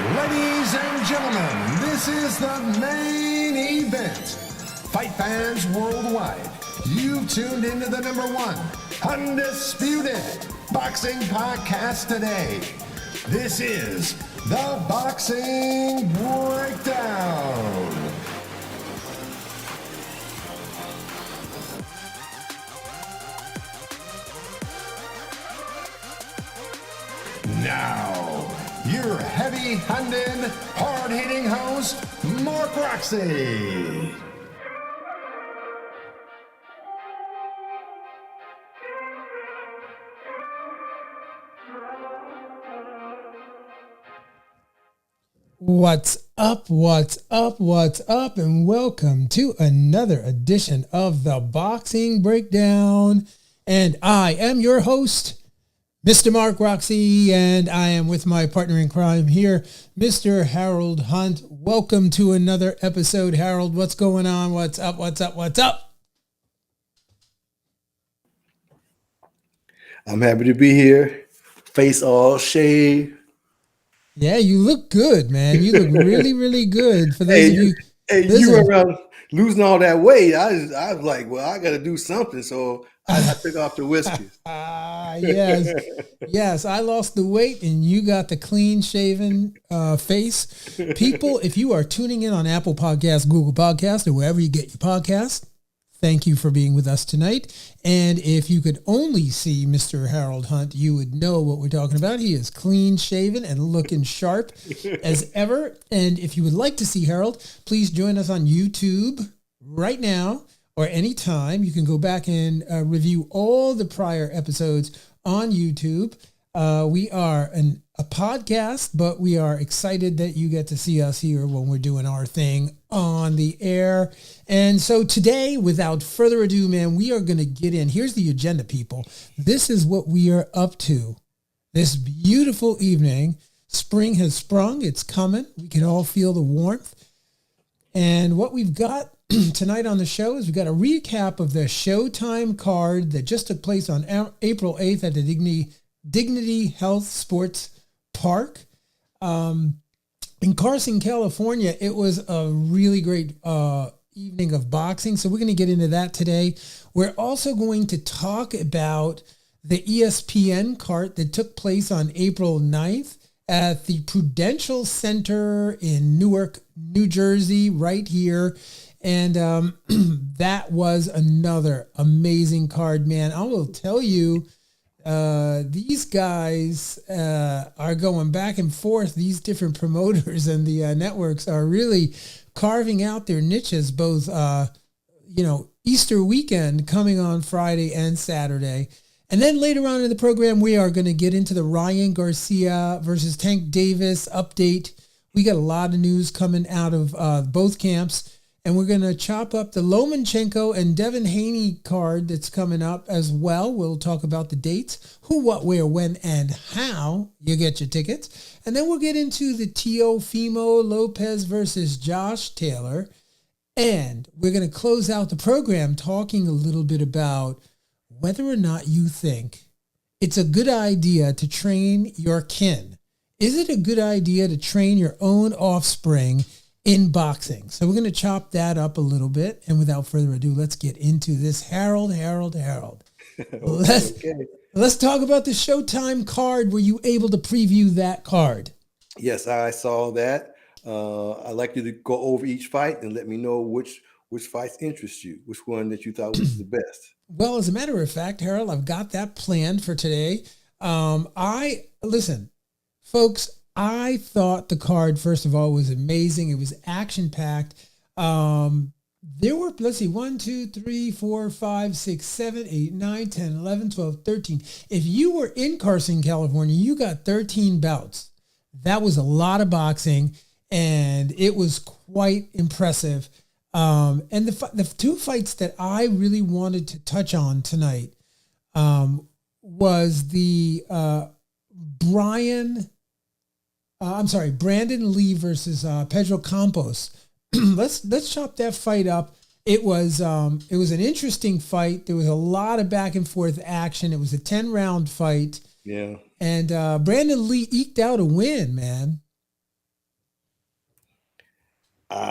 Ladies and gentlemen, this is the main event. Fight fans worldwide, you've tuned into the #1 undisputed boxing podcast today. This is the Boxing Breakdown. Now, your heavy-handed, hard-hitting host, Mark Roxy. What's up, and welcome to another edition of the Boxing Breakdown. And I am your host, Mr. Mark Roxy, and I am with my partner in crime here, Mr. Harold Hunt. Welcome to another episode, Harold. What's going on? What's up? I'm happy to be here. Face all shaved. Yeah, you look good, man. You look really, really good. For those of you, you were around losing all that weight. I was like, well, I got to do something, so I took off the whiskers. Yes. I lost the weight, and you got the clean-shaven face. People, if you are tuning in on Apple Podcasts, Google Podcasts, or wherever you get your podcasts, thank you for being with us tonight. And if you could only see Mr. Harold Hunt, you would know what we're talking about. He is clean-shaven and looking sharp as ever. And if you would like to see Harold, please join us on YouTube right now or anytime. You can go back and review all the prior episodes on YouTube. We are a podcast, but we are excited that you get to see us here when we're doing our thing on the air. And so today, without further ado, man, we are going to get in. Here's the agenda, people. This is what we are up to this beautiful evening. Spring has sprung. It's coming. We can all feel the warmth. And what we've got tonight on the show is we've got a recap of the Showtime card that just took place on April 8th at the Dignity Health Sports Park in Carson, California. It was a really great evening of boxing, so we're going to get into that today. We're also going to talk about the ESPN card that took place on April 9th at the Prudential Center in Newark, New Jersey, right here. And that was another amazing card, man. I will tell you, these guys are going back and forth. These different promoters and the networks are really carving out their niches, both, Easter weekend coming on Friday and Saturday. And then later on in the program, we are going to get into the Ryan Garcia versus Tank Davis update. We got a lot of news coming out of both camps. And we're going to chop up the Lomachenko and Devin Haney card that's coming up as well. We'll talk about the dates, who, what, where, when, and how you get your tickets. And then we'll get into the Teofimo Lopez versus Josh Taylor. And we're going to close out the program talking a little bit about whether or not you think it's a good idea to train your kin. Is it a good idea to train your own offspring in boxing? So we're going to chop that up a little bit. And without further ado, let's get into this. Harold. Let's talk about the Showtime card. Were you able to preview that card? Yes, I saw that. I'd like you to go over each fight and let me know which fights interest you, which one that you thought was the best. Well, as a matter of fact, Harold, I've got that planned for today. Listen, folks, I thought the card, first of all, was amazing. It was action-packed. There were, 1, 2, 3, 4, 5, 6, 7, 8, 9, 10, 11, 12, 13. If you were in Carson, California, you got 13 bouts. That was a lot of boxing, and it was quite impressive. And the two fights that I really wanted to touch on tonight was the Brandon Lee versus Pedro Campos. Let's chop that fight up. It was an interesting fight. There was a lot of back and forth action. It was a 10-round fight. Yeah. And Brandon Lee eked out a win, man.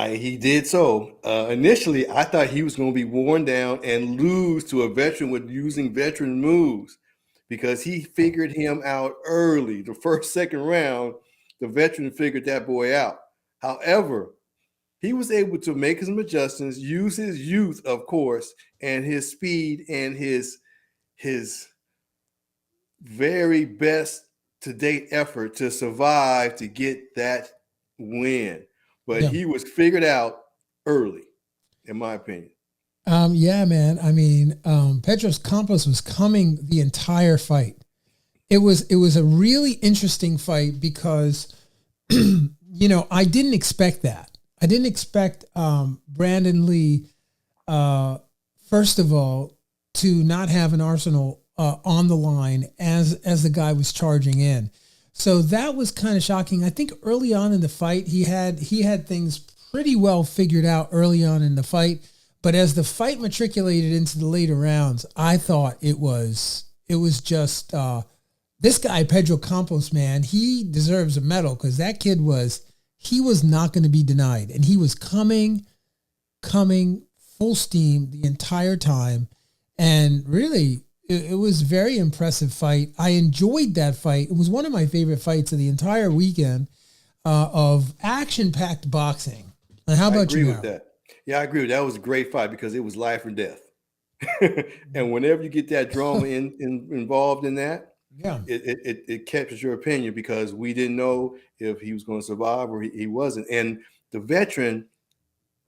He did so. Initially, I thought he was going to be worn down and lose to a veteran with using veteran moves because he figured him out early. The first, second round, the veteran figured that boy out. However, he was able to make some adjustments, use his youth, of course, and his speed and his very best to date effort to survive to get that win. But Yeah. he was figured out early, in my opinion. Yeah, man. I mean, Petros Campos was coming the entire fight. It was a really interesting fight because, I didn't expect that. I didn't expect Brandon Lee, first of all, to not have an arsenal on the line as the guy was charging in. So that was kind of shocking. I think early on in the fight, he had things pretty well figured out early on in the fight. But as the fight matriculated into the later rounds, I thought it was just this guy, Pedro Campos, man, he deserves a medal because that kid was not going to be denied. And he was coming full steam the entire time. And really, it was a very impressive fight. I enjoyed that fight. It was one of my favorite fights of the entire weekend of action-packed boxing. And how about you? I agree with that. Yeah, I agree with that. That was a great fight because it was life or death. And whenever you get that drama involved in that, yeah, it captures your opinion because we didn't know if he was going to survive or he wasn't. And the veteran,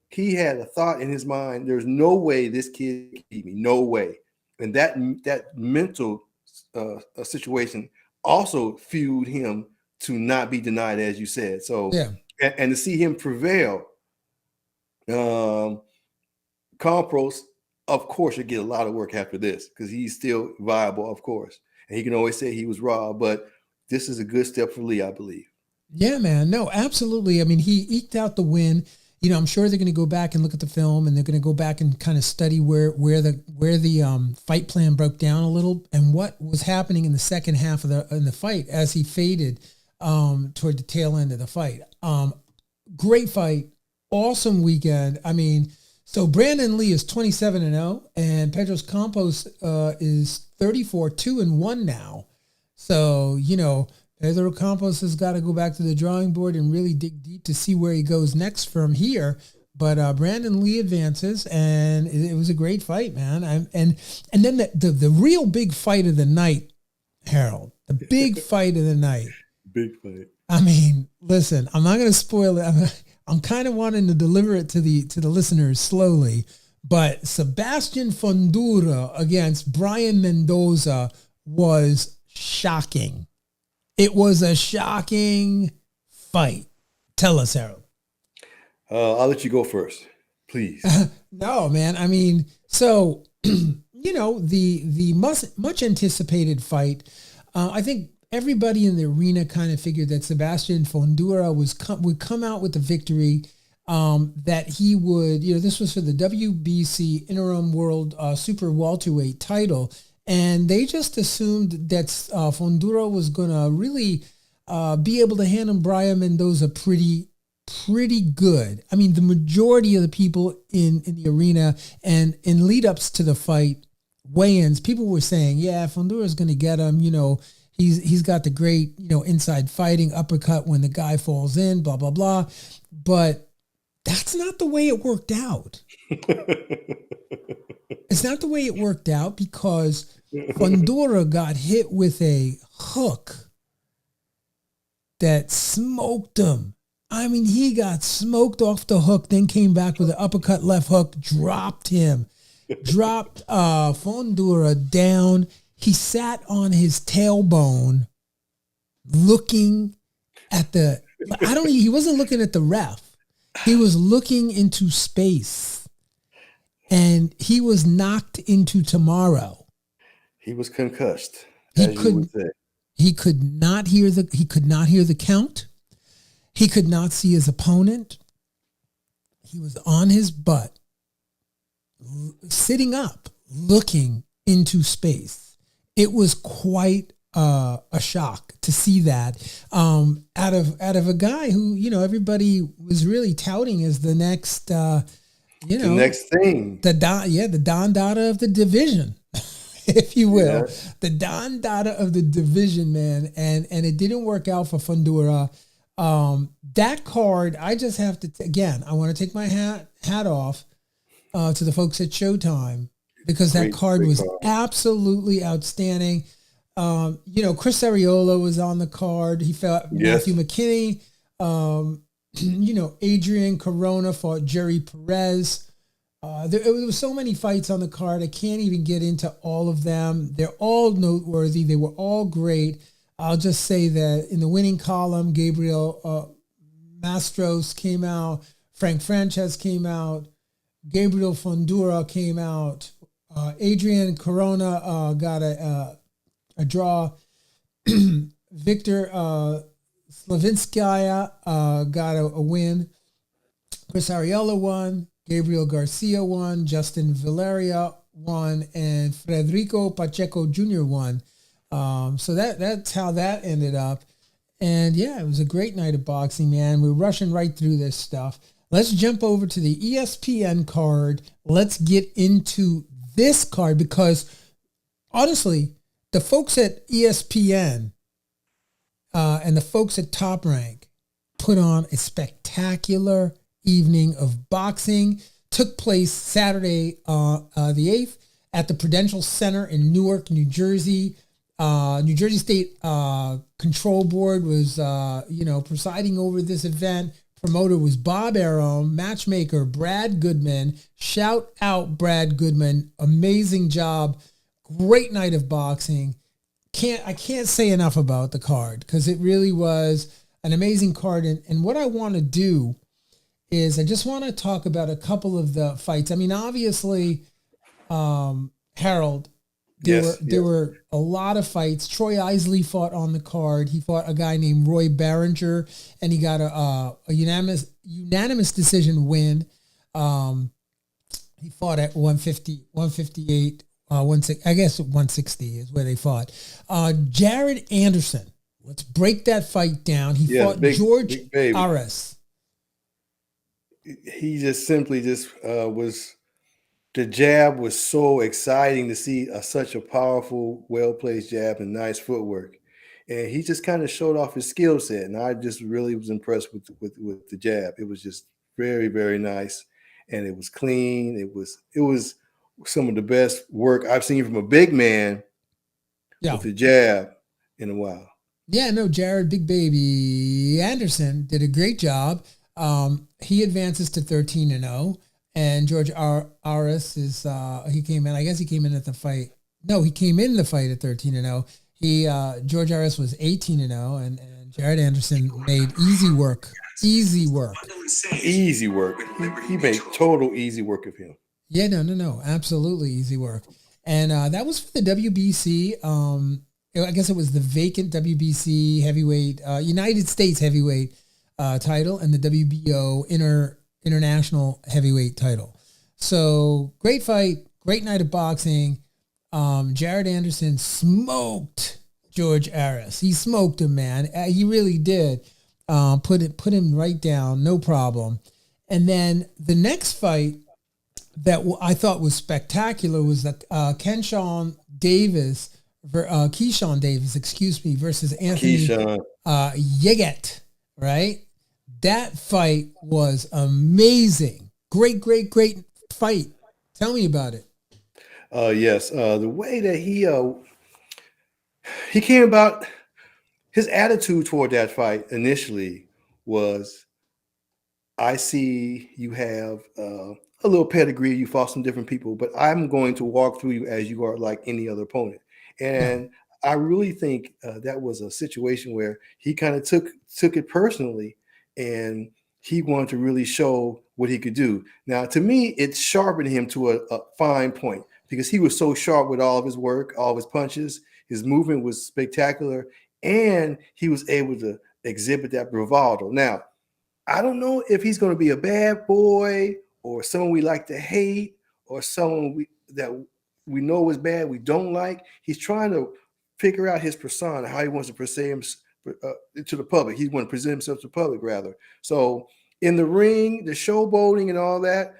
he had a thought in his mind, there's no way this kid can beat me, no way. And that mental situation also fueled him to not be denied, as you said. So, yeah. And to see him prevail, Campos, of course, should get a lot of work after this because he's still viable, of course. And he can always say he was robbed, but this is a good step for Lee, I believe. Yeah, man. No, absolutely. I mean, he eked out the win. I'm sure they're going to go back and look at the film, and they're going to go back and kind of study where the fight plan broke down a little and what was happening in the second half of the fight as he faded toward the tail end of the fight. Great fight, awesome weekend. I mean, so Brandon Lee is 27-0, and Pedro Campos is 34-2-1 now. So Pedro Campos has got to go back to the drawing board and really dig deep to see where he goes next from here. But Brandon Lee advances, and it was a great fight, man. And then the real big fight of the night, Harold, the big fight of the night. Big fight. I mean, listen, I'm not going to spoil it. I'm kind of wanting to deliver it to the listeners slowly. But Sebastian Fundora against Brian Mendoza was shocking. It was a shocking fight. Tell us, Harold. I'll let you go first, please. No, man. I mean, so, the much anticipated fight, I think everybody in the arena kind of figured that Sebastian Fundora would come out with the victory, that he would, this was for the WBC Interim World Super Welterweight title. And they just assumed that Fundora was going to really be able to handle Brian Mendoza pretty good. I mean, the majority of the people in the arena and in lead-ups to the fight, weigh-ins, people were saying, yeah, Fundora's going to get him. He's got the great, inside fighting, uppercut when the guy falls in, blah, blah, blah. But that's not the way it worked out. It's not the way it worked out because Fundora got hit with a hook that smoked him. I mean, he got smoked off the hook, then came back with an uppercut left hook, dropped him, dropped Fundora down. He sat on his tailbone looking at he wasn't looking at the ref. He was looking into space. And he was knocked into tomorrow. He was concussed. He could not hear the count. He could not see his opponent. He was on his butt, sitting up, looking into space. It was quite a shock to see that out of a guy who, you know, everybody was really touting as the next, you The know, next thing. the Don Dada of the division, if you will, Yeah. the Don Dada of the division, man. And it didn't work out for Fundora. That card, I just have to, again, I want to take my hat off to the folks at Showtime, because that card Great was card. absolutely outstanding. You know, Chris Arreola was on the card. He fought Yes. Matthew McKinney. You know, Adrian Corona fought Jerry Perez. There was so many fights on the card. I can't even get into all of them. They're all noteworthy. They were all great. I'll just say that in the winning column, Gabriel Mastros came out. Frank Frances came out. Gabriel Fundora came out. Adrian Corona got a draw. Victor Slavinskaya got a win. Chris Ariella won. Gabriel Garcia won. Justin Valeria won. And Federico Pacheco Jr. won. So that's how that ended up. And yeah, it was a great night of boxing, man. We're rushing right through this stuff. Let's jump over to the ESPN card. Let's get into this card, because honestly, the folks at ESPN and the folks at Top Rank put on a spectacular evening of boxing. Took place Saturday, the 8th, at the Prudential Center in Newark, New Jersey. New Jersey State Control Board was, presiding over this event. Promoter was Bob Arum. Matchmaker Brad Goodman. Shout out Brad Goodman. Amazing job. Great night of boxing. I can't say enough about the card, because it really was an amazing card. And what I want to do is I just want to talk about a couple of the fights. I mean, obviously, Harold, there were a lot of fights. Troy Isley fought on the card. He fought a guy named Roy Barringer, and he got a unanimous decision win. He fought at 150, 158, 160 is where they fought. Jared Anderson, let's break that fight down. He fought George Ares. He just simply was. The jab was so exciting to see such a powerful, well-placed jab and nice footwork. And he just kind of showed off his skill set. And I just really was impressed with the jab. It was just very, very nice. And it was clean. It was some of the best work I've seen from a big man with the jab in a while. Yeah, no, Jared Big Baby Anderson did a great job. He advances to 13-0. And George Ares is he came in. I guess he came in at the fight. No, he came in the fight at 13-0. George Ares was 18-0, and Jared Anderson made easy work. Easy work. He made total easy work of him. Yeah, no, absolutely easy work. And that was for the WBC. I guess it was the vacant WBC heavyweight, United States heavyweight title, and the WBO international heavyweight title. So great fight, great night of boxing. Jared Anderson smoked George Ares. He smoked him, man. He really did. Put him right down, no problem. And then the next fight that I thought was spectacular was the Keyshawn Davis, versus Anthony Yeget, right? That fight was amazing. Great fight. Tell me about it. Yes. The way that he came about, his attitude toward that fight initially was, I see you have a little pedigree, you fought some different people, but I'm going to walk through you as you are like any other opponent. And I really think that was a situation where he kind of took it personally, and he wanted to really show what he could do. Now, to me, it sharpened him to a fine point, because he was so sharp with all of his work, all of his punches. His movement was spectacular, and he was able to exhibit that bravado. Now, I don't know if he's going to be a bad boy or someone we like to hate or someone that we know is bad, we don't like. He's trying to figure out his persona, how he wants to present to the public. He wants to present himself to the public, rather. So in the ring, the showboating and all that,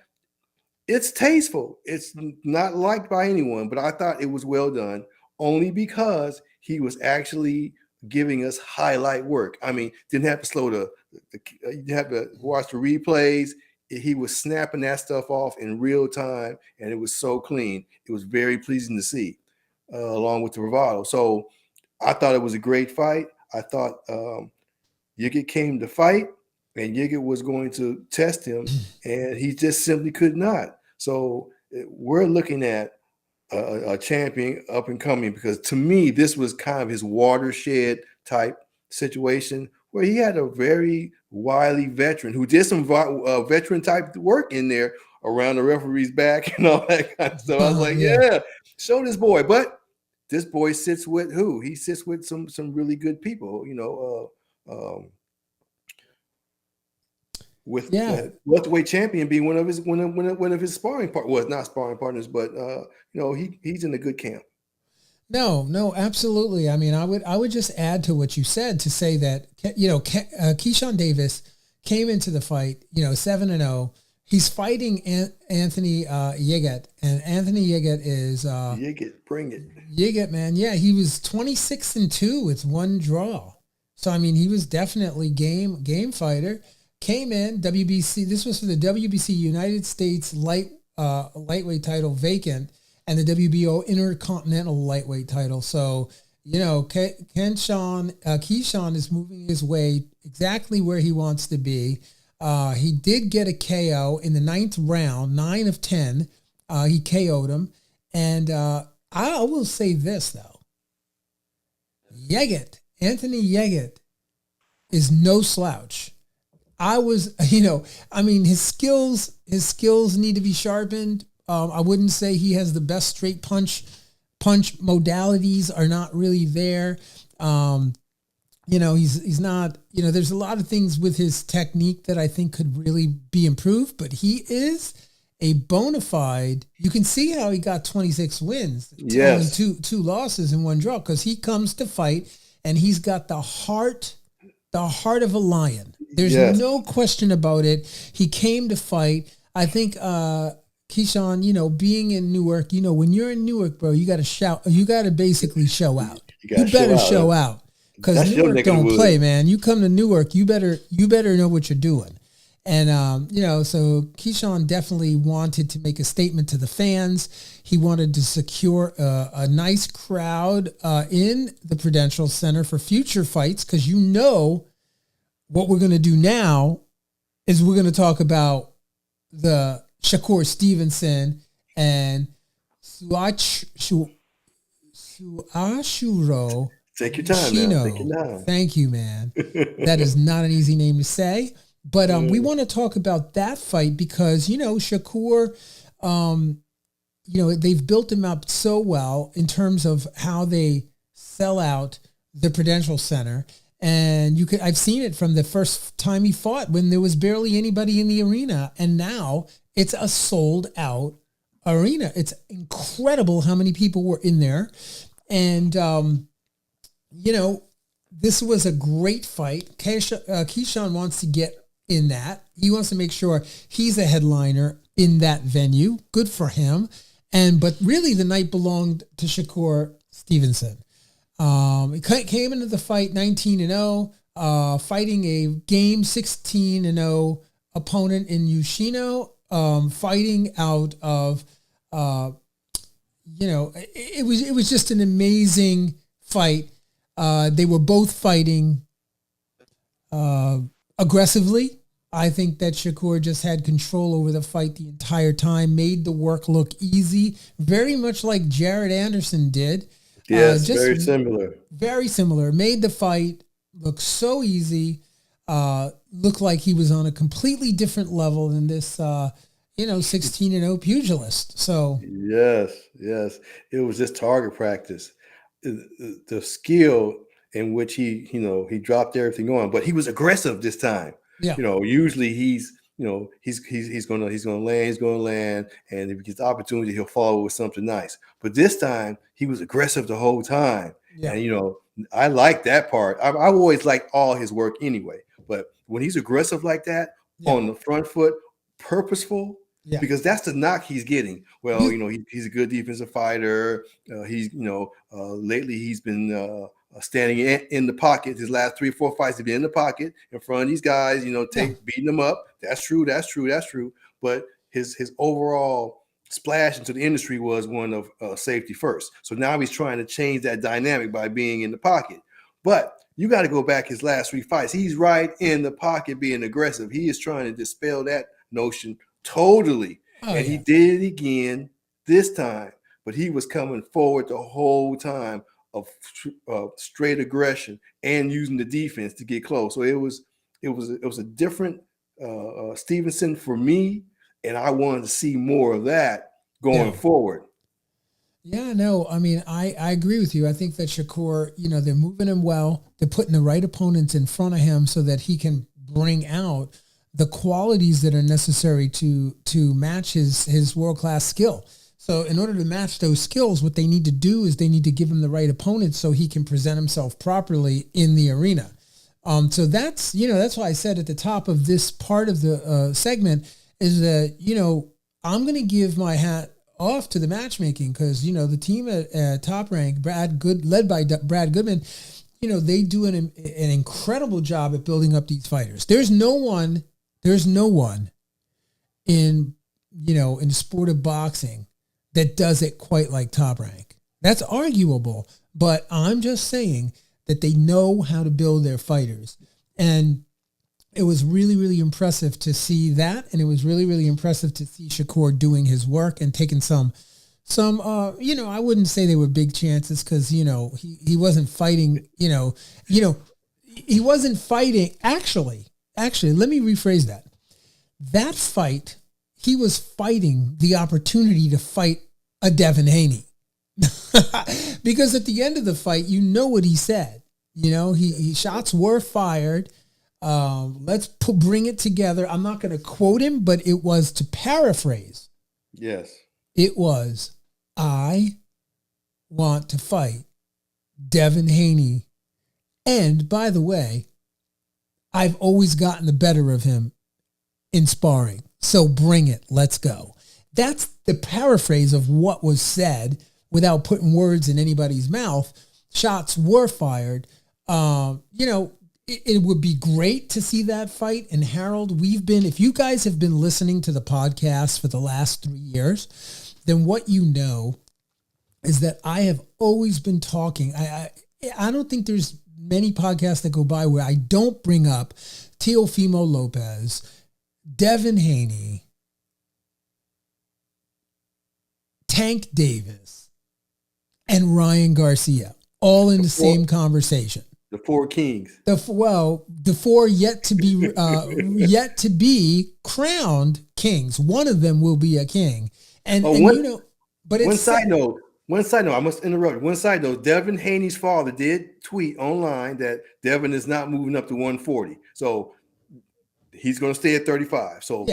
it's tasteful. It's not liked by anyone, but I thought it was well done only because he was actually giving us highlight work. I mean, didn't have to slow you didn't have to watch the replays. He was snapping that stuff off in real time, and it was so clean. It was very pleasing to see, along with the bravado. So I thought it was a great fight. I thought Yiget came to fight, and Yiget was going to test him, and he just simply could not. So we're looking at a champion up and coming, because to me, this was kind of his watershed type situation where he had a very wily veteran who did some veteran type work in there around the referee's back and all that kind of stuff. I was like, yeah, show this boy. But this boy sits with who? He sits with some really good people, with welterweight champion being one of his sparring partners. Not sparring partners, but he's in a good camp. No, absolutely. I mean, I would just add to what you said to say that Keyshawn Davis came into the fight 7-0. He's fighting Anthony Yiget, and Anthony Yiget is Yiget, bring it. Yiget, man. Yeah, he was 26-2 with one draw. So I mean, he was definitely game fighter. Came in WBC. This was for the WBC United States lightweight title vacant, and the WBO Intercontinental lightweight title. So Keyshawn is moving his way exactly where he wants to be. He did get a KO in the 9th round, 9 of 10. He KO'd him. And I will say this, though. Anthony Yiget is no slouch. His skills need to be sharpened. I wouldn't say he has the best straight punch modalities are not really there. He's not, there's a lot of things with his technique that I think could really be improved, but he is a bona fide, you can see how he got 26 wins, yes, only two losses and one draw, because he comes to fight and he's got the heart of a lion. There's no question about it. He came to fight. I think, Keyshawn, being in Newark, when you're in Newark, bro, you got to shout. You got to basically show out. You better show out, because Newark don't play, man. You come to Newark, you better know what you're doing. And, so Keyshawn definitely wanted to make a statement to the fans. He wanted to secure a nice crowd in the Prudential Center for future fights, because what we're going to do now is we're going to talk about the Shakur Stevenson and Suashuro. Take your time now. Take your time. Thank you, man. That is not an easy name to say. But we want to talk about that fight because, Shakur, they've built him up so well in terms of how they sell out the Prudential Center. And I've seen it from the first time he fought when there was barely anybody in the arena. And now it's a sold out arena. It's incredible how many people were in there. And, this was a great fight. Keyshawn wants to get in that. He wants to make sure he's a headliner in that venue. Good for him. But really the night belonged to Shakur Stevenson. He came into the fight 19-0, fighting a game 16-0 opponent in Yoshino, fighting out of, it was just an amazing fight. They were both fighting aggressively. I think that Shakur just had control over the fight the entire time, made the work look easy, very much like Jared Anderson did. Yes, very similar. Very similar. Made the fight look so easy. Looked like he was on a completely different level than this, 16-0 pugilist. So yes, it was just target practice. The skill in which he dropped everything on, but he was aggressive this time. Yeah. Usually he's he's gonna land, and if he gets the opportunity, he'll follow with something nice. But this time, he was aggressive the whole time, Yeah. and I like that part. I've always liked all his work anyway, but when he's aggressive like that on the front foot, purposeful. Yeah. Because that's the knock he's getting. Well, he's a good defensive fighter. Lately he's been standing in the pocket. His last 3 or 4 fights have been in the pocket in front of these guys, beating them up. That's true. But his overall splash into the industry was one of safety first. So now he's trying to change that dynamic by being in the pocket. But you got to go back his last 3 fights. He's right in the pocket being aggressive. He is trying to dispel that notion totally. He did it again this time, but he was coming forward the whole time of straight aggression and using the defense to get close. So it was a different Stevenson for me, and I wanted to see more of that going forward. Yeah, no, I mean, I agree with you. I think that Shakur, they're moving him well. They're putting the right opponents in front of him so that he can bring out the qualities that are necessary to match his world-class skill. So in order to match those skills, what they need to do is they need to give him the right opponents so he can present himself properly in the arena. So that's why I said at the top of this part of the segment is that, I'm going to give my hat off to the matchmaking because, the team at Top Rank, led by Brad Goodman, they do an incredible job at building up these fighters. There's no one in the sport of boxing that does it quite like Top Rank. That's arguable, but I'm just saying that they know how to build their fighters. And it was really, really impressive to see that. And it was really, really impressive to see Shakur doing his work and taking some, I wouldn't say they were big chances because, he wasn't fighting, he wasn't fighting. Actually, let me rephrase that. That fight, he was fighting the opportunity to fight a Devin Haney. Because at the end of the fight, what he said. He shots were fired. Let's bring it together. I'm not going to quote him, but it was, to paraphrase. Yes. It was, I want to fight Devin Haney. And by the way, I've always gotten the better of him in sparring. So bring it. Let's go. That's the paraphrase of what was said without putting words in anybody's mouth. Shots were fired. It would be great to see that fight. And Harold, if you guys have been listening to the podcast for the last 3 years, then what you know is that I have always been talking. I don't think there's many podcasts that go by where I don't bring up Teofimo Lopez, Devin Haney, Tank Davis, and Ryan Garcia, all in the same conversation. The 4 kings. The 4 yet to be crowned kings. One of them will be a king. But it's one side note, I must interrupt. One side note, Devin Haney's father did tweet online that Devin is not moving up to 140. So he's going to stay at 35. So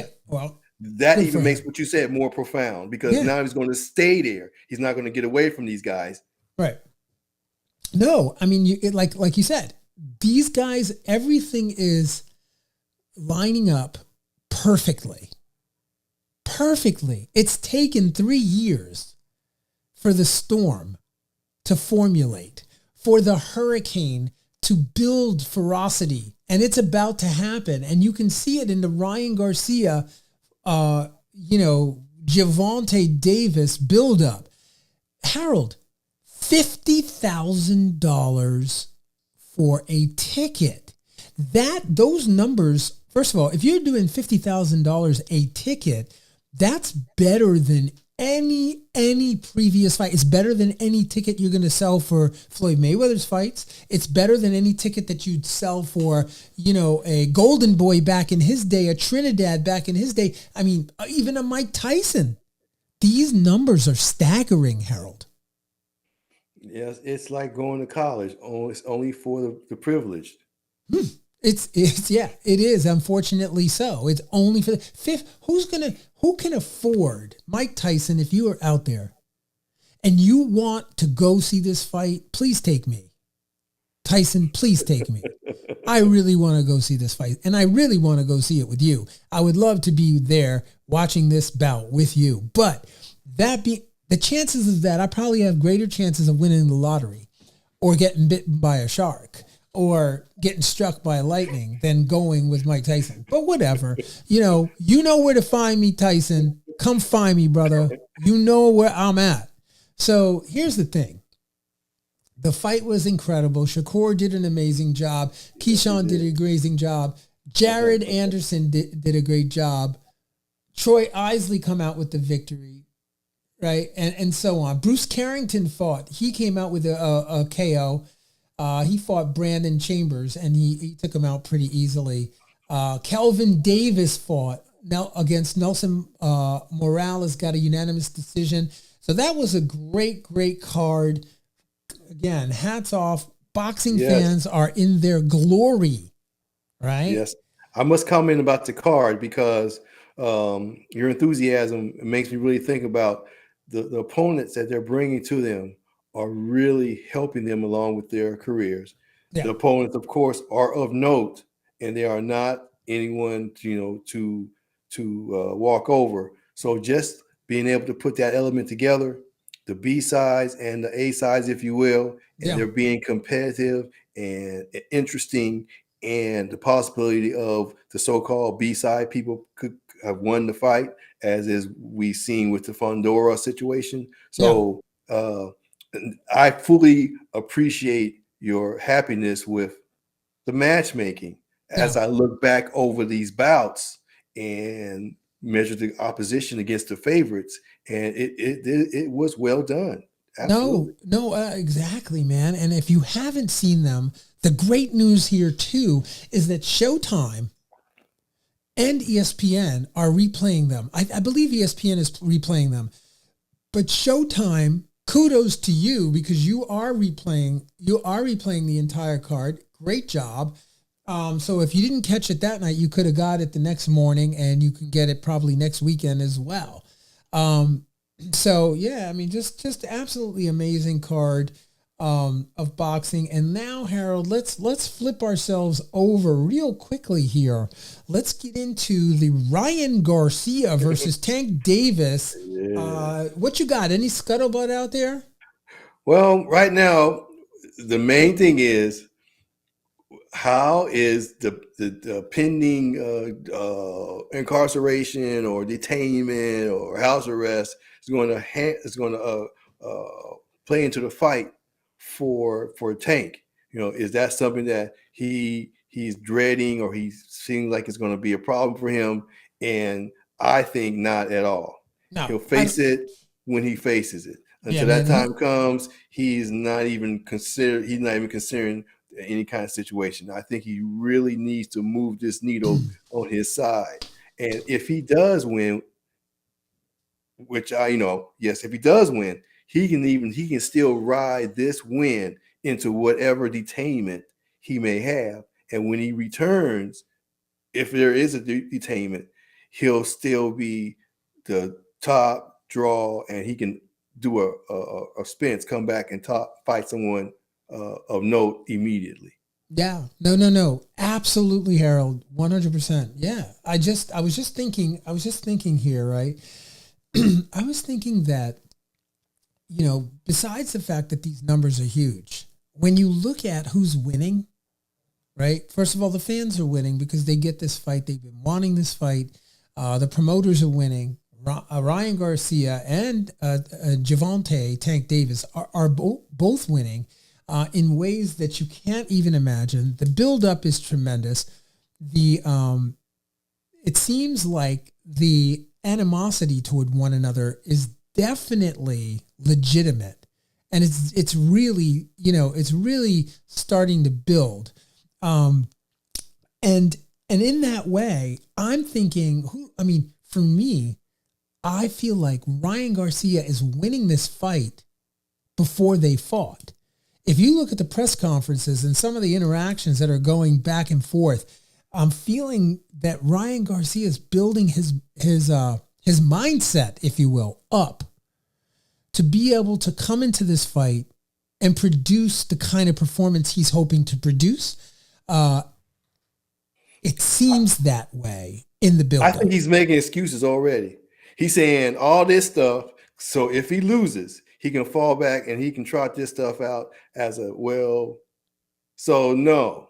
that even makes what you said more profound because now he's going to stay there. He's not going to get away from these guys. Right. No, I mean, like you said, these guys, everything is lining up perfectly. Perfectly. It's taken 3 years for the storm to formulate, for the hurricane to build ferocity, and it's about to happen. And you can see it in the Ryan Garcia, Gervonta Davis buildup. Harold, $50,000 for a ticket. Those numbers, first of all, if you're doing $50,000 a ticket, that's better than any previous fight. It's better than any ticket you're going to sell for Floyd Mayweather's fights. It's better than any ticket that you'd sell for, a Golden Boy back in his day, a Trinidad back in his day. I mean, even a Mike Tyson. These numbers are staggering, Harold. Yes, it's like going to college. It's only for the privileged. It is, unfortunately so. It's only for the fifth. Who can afford Mike Tyson? If you are out there and you want to go see this fight, please take me. Tyson, please take me. I really want to go see this fight, and I really want to go see it with you. I would love to be there watching this bout with you. But the chances of that, I probably have greater chances of winning the lottery or getting bitten by a shark or getting struck by lightning than going with Mike Tyson. But whatever. You know where to find me, Tyson. Come find me, brother. You know where I'm at. So here's the thing. The fight was incredible. Shakur did an amazing job. Keyshawn did an amazing job. Jared Anderson did a great job. Troy Isley come out with the victory, right? And so on. Bruce Carrington fought. He came out with a KO. He fought Brandon Chambers, and he took him out pretty easily. Kelvin Davis fought against Nelson Morales, got a unanimous decision. So that was a great, great card. Again, hats off. Boxing fans are in their glory, right? Yes. I must comment about the card because your enthusiasm makes me really think about the opponents that they're bringing to them are really helping them along with their careers. Yeah. The opponents, of course, are of note, and they are not anyone to walk over. So just being able to put that element together, the B sides and the A sides, if you will, and they're being competitive and interesting, and the possibility of the so-called B side people could have won the fight, as is we've seen with the Fundora situation. So I fully appreciate your happiness with the matchmaking as I look back over these bouts and measure the opposition against the favorites, and it was well done. Absolutely. No, exactly, man. And if you haven't seen them, the great news here too is that Showtime and ESPN are replaying them. I believe ESPN is replaying them, but Showtime, kudos to you because you are replaying the entire card. Great job. So if you didn't catch it that night, you could have got it the next morning, and you can get it probably next weekend as well. So yeah, I mean, just absolutely amazing card of boxing. And now, Harold, let's flip ourselves over real quickly here. Let's get into the Ryan Garcia versus Tank Davis. What you got? Any scuttlebutt out there? Well, right now, the main thing is, how is the pending incarceration or detainment or house arrest is going to play into the fight for Tank? Is that something that he's dreading, or he seems like it's going to be a problem for him? And I think not at all. No, he'll face it when he faces it. Until that time comes, he's not even considering any kind of situation. I think he really needs to move this needle on his side. And if he does win, which if he does win, he can still ride this win into whatever detainment he may have. And when he returns, if there is a detainment, he'll still be the top draw, and he can do a Spence, come back and fight someone of note immediately. Yeah, no, absolutely, Harold, 100%. Yeah, I was just thinking here, right? I was thinking that, besides the fact that these numbers are huge, when you look at who's winning, right? First of all, the fans are winning because they get this fight. They've been wanting this fight. The promoters are winning. Ryan Garcia and Javante Tank Davis are both winning in ways that you can't even imagine. The buildup is tremendous. It seems like the animosity toward one another is definitely legitimate, and it's really starting to build. And in that way, I'm thinking, for me, I feel like Ryan Garcia is winning this fight before they fought. if you look at the press conferences and some of the interactions that are going back and forth, I'm feeling that Ryan Garcia is building his mindset, if you will, up to be able to come into this fight and produce the kind of performance he's hoping to produce. It seems that way in the build. I think he's making excuses already. He's saying all this stuff, so if he loses, he can fall back and he can trot this stuff out as a, well, so no.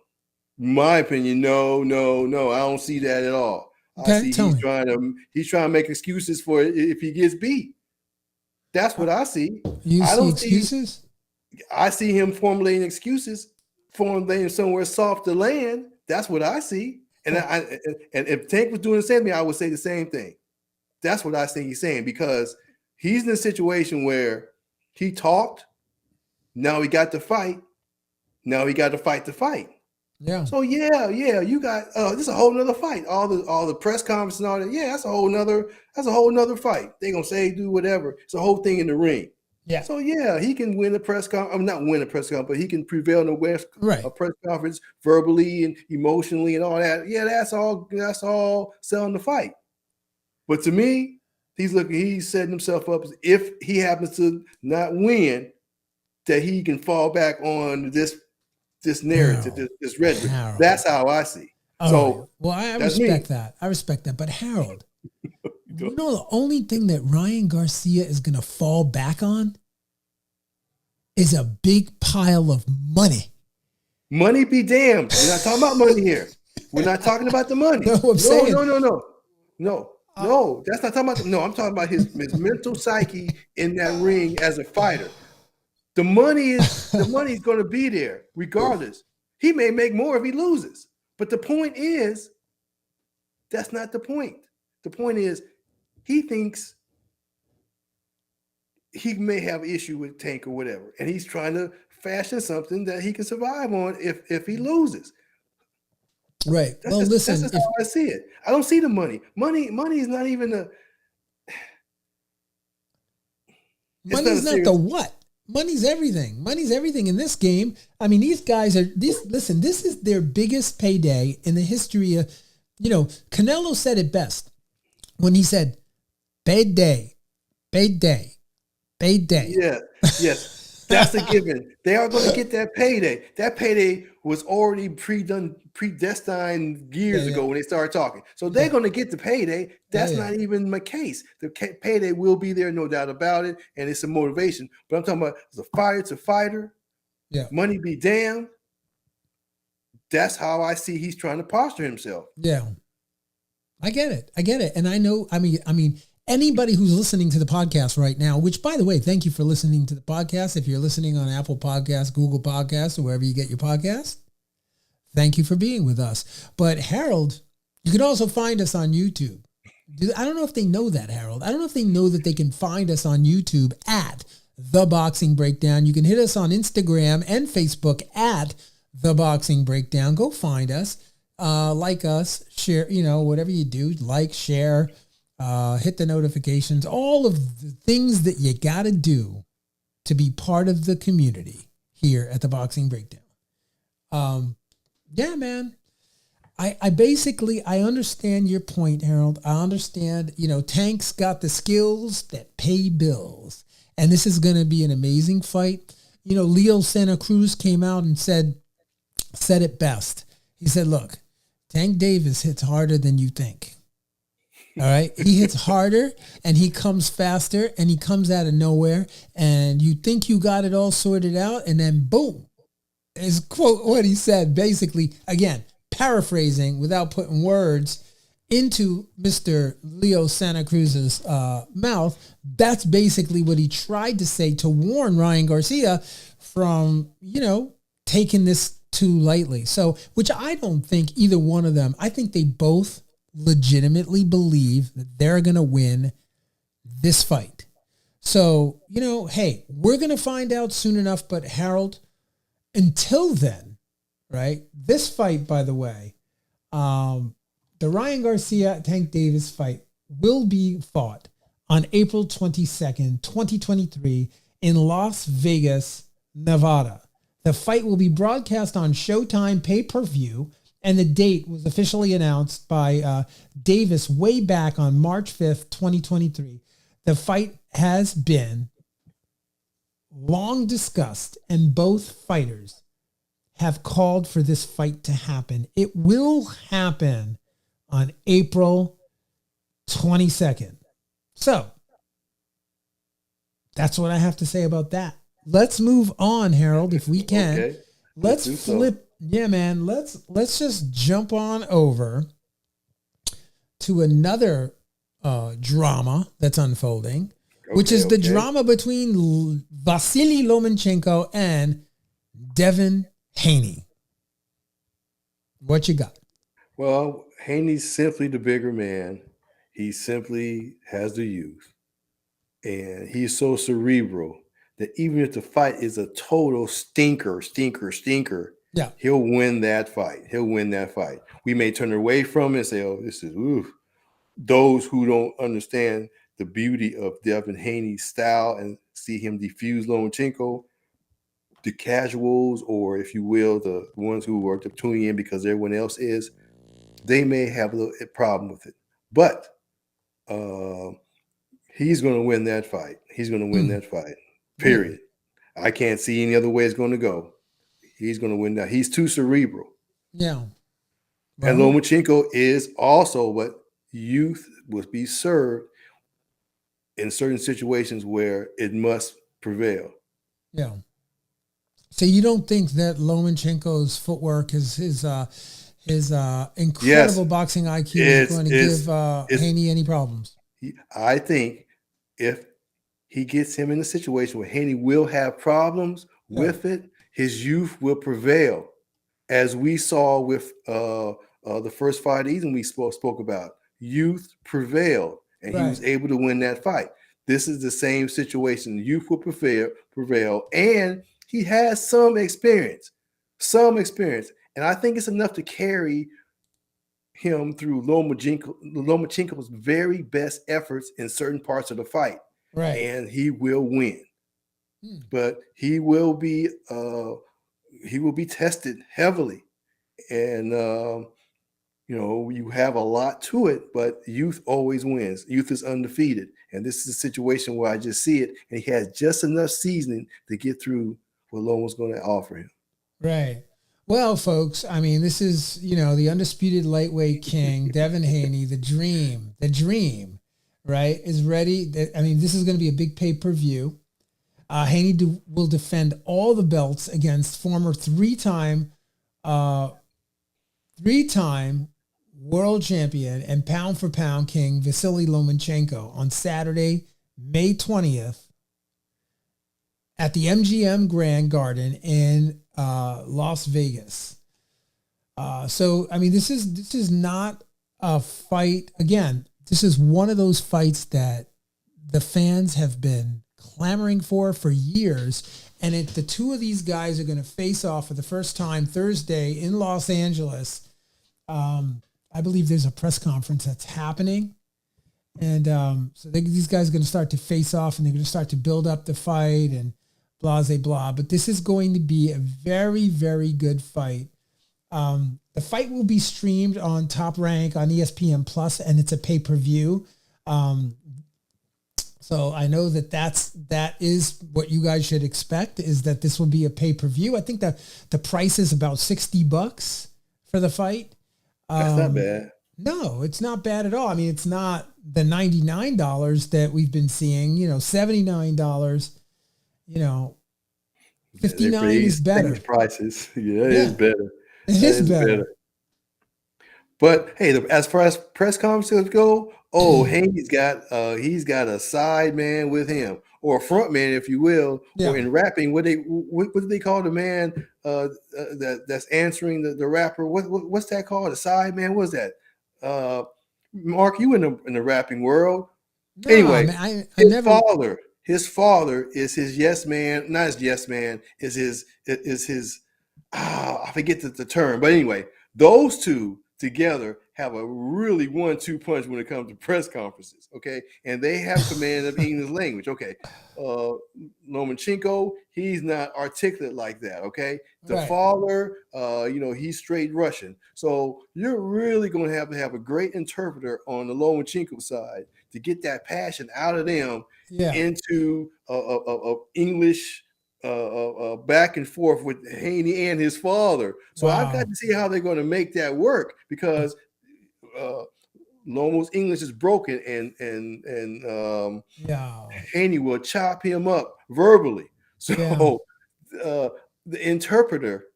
My opinion, no. I don't see that at all. Okay, I see he's trying to make excuses for it if he gets beat. That's what I see. You see excuses? I see him formulating excuses, formulating somewhere soft to land. That's what I see. And and if Tank was doing the same thing, I would say the same thing. That's what I think he's saying, because he's in a situation where he talked, now he got to fight, now he got to fight the fight. Yeah. So yeah, you got this is a whole nother fight. All the press conference and all that. Yeah, that's a whole nother fight. They gonna say do whatever. It's a whole thing in the ring. Yeah. So yeah, he can win a press conference. I'm not win a press conference, but he can prevail in a press conference verbally and emotionally and all that. Yeah, that's all selling the fight. But to me, he's setting himself up as if he happens to not win, that he can fall back on this narrative, this rhetoric. Harold. That's how I see. Oh, so well, I respect that. I respect that. But Harold, you know, the only thing that Ryan Garcia is going to fall back on is a big pile of money. Money be damned. We're not talking about money here. We're not talking about the money. No, That's not talking about. I'm talking about his mental psyche in that ring as a fighter. The money is going to be there regardless. He may make more if he loses, but the point is, that's not the point. The point is, he thinks he may have an issue with Tank or whatever, and he's trying to fashion something that he can survive on if he loses. Right. That's just how I see it. I don't see the money. Money is not even a. Money's not the what? Money's everything. Money's everything in this game. I mean, these guys are listen, this is their biggest payday in the history of, Canelo said it best when he said, payday. Yeah, yes. That's a given. They are going to get that payday. That payday was already predestined years ago when they started talking. So they're going to get the payday. That's not even my case. The payday will be there, no doubt about it, and it's a motivation. But I'm talking about as a fighter to fighter. Yeah, money be damned. That's how I see he's trying to posture himself. Yeah, I get it, and I know. I mean. Anybody who's listening to the podcast right now, which, by the way, thank you for listening to the podcast. If you're listening on Apple Podcasts, Google Podcasts, or wherever you get your podcast, thank you for being with us. But Harold, you can also find us on YouTube. I don't know if they know that, Harold. I don't know if they know that they can find us on YouTube at The Boxing Breakdown. You can hit us on Instagram and Facebook at The Boxing Breakdown. Go find us, like us, share, whatever you do, like, share, hit the notifications, all of the things that you got to do to be part of the community here at the Boxing Breakdown. Yeah, man. I basically understand your point, Harold. I understand, Tank's got the skills that pay bills. And this is going to be an amazing fight. Leo Santa Cruz came out and said it best. He said, look, Tank Davis hits harder than you think. All right. He hits harder and he comes faster and he comes out of nowhere and you think you got it all sorted out and then boom is quote what he said, basically, again, paraphrasing without putting words into Mr. Leo Santa Cruz's mouth. That's basically what he tried to say to warn Ryan Garcia from, taking this too lightly. So, which I don't think either one of them, I think they both legitimately believe that they're going to win this fight. So, hey, we're going to find out soon enough. But Harold, until then, right, this fight, by the way, the Ryan Garcia Tank Davis fight will be fought on April 22nd, 2023 in Las Vegas, Nevada. The fight will be broadcast on Showtime pay-per-view, and the date was officially announced by Davis way back on March 5th, 2023. The fight has been long discussed, and both fighters have called for this fight to happen. It will happen on April 22nd. So that's what I have to say about that. Let's move on, Harold, if we can. Okay. Let's flip. So. Yeah, man. Let's just jump on over to another drama that's unfolding, which is the drama between Vasily Lomachenko and Devin Haney. What you got? Well, Haney's simply the bigger man. He simply has the youth. And he's so cerebral that even if the fight is a total stinker, yeah, he'll win that fight. We may turn away from it and say, oh, this is oof. Those who don't understand the beauty of Devin Haney's style and see him defuse Lomachenko, the casuals, or if you will, the ones who are tuning in because everyone else is, they may have a little problem with it. But he's going to win that fight. Period. I can't see any other way it's going to go. He's going to win that. He's too cerebral. Yeah. Well, and Lomachenko is also what youth will be served in certain situations where it must prevail. Yeah. So you don't think that Lomachenko's footwork, his incredible boxing IQ is going to give Haney any problems? I think if he gets him in a situation where Haney will have problems with it, his youth will prevail, as we saw with the first fight even we spoke about. Youth prevailed, and he was able to win that fight. This is the same situation. Youth will prevail, and he has some experience. And I think it's enough to carry him through Lomachenko's very best efforts in certain parts of the fight. Right. And he will win. But he will be tested heavily. And you have a lot to it, but youth always wins. Youth is undefeated. And this is a situation where I just see it, and he has just enough seasoning to get through what Loma's going to offer him. Right. Well, folks, I mean, this is, the undisputed lightweight king, Devin Haney, the dream, right, is ready. I mean, this is going to be a big pay-per-view. Haney will defend all the belts against former three-time world champion and pound-for-pound king Vasily Lomachenko on Saturday, May 20th at the MGM Grand Garden in Las Vegas. So, I mean, this is not a fight. Again, this is one of those fights that the fans have been clamoring for years. And the two of these guys are going to face off for the first time Thursday in Los Angeles. I believe there's a press conference that's happening. And so these guys are going to start to face off, and they're going to start to build up the fight and blah, blah, blah. But this is going to be a very, very good fight. The fight will be streamed on Top Rank on ESPN Plus, and it's a pay-per-view. So I know that is what you guys should expect, is that this will be a pay-per-view. I think that the price is about $60 for the fight. That's not bad. No, it's not bad at all. I mean, it's not the $99 that we've been seeing, $79, $59 is better. Prices. Yeah, it is better. It is better. But hey, as far as press conferences go, Haney's got a side man with him, or a front man, if you will, or in rapping, what do they call the man that's answering the rapper? What's that called? A side man? What's that? Mark, you in the rapping world? No, anyway, I his father is his yes man, not his yes man, is his I forget the term, but anyway, those two together have a really 1-2 punch when it comes to press conferences. Okay, and they have command of English language. Okay, Lomachenko, he's not articulate like that. Okay, the Right. father, he's straight Russian. So you're really going to have a great interpreter on the Lomachenko side to get that passion out of them into English back and forth with Haney and his father. So I've got to see how they're going to make that work, because Lomo's English is broken, and Haney will chop him up verbally. So the interpreter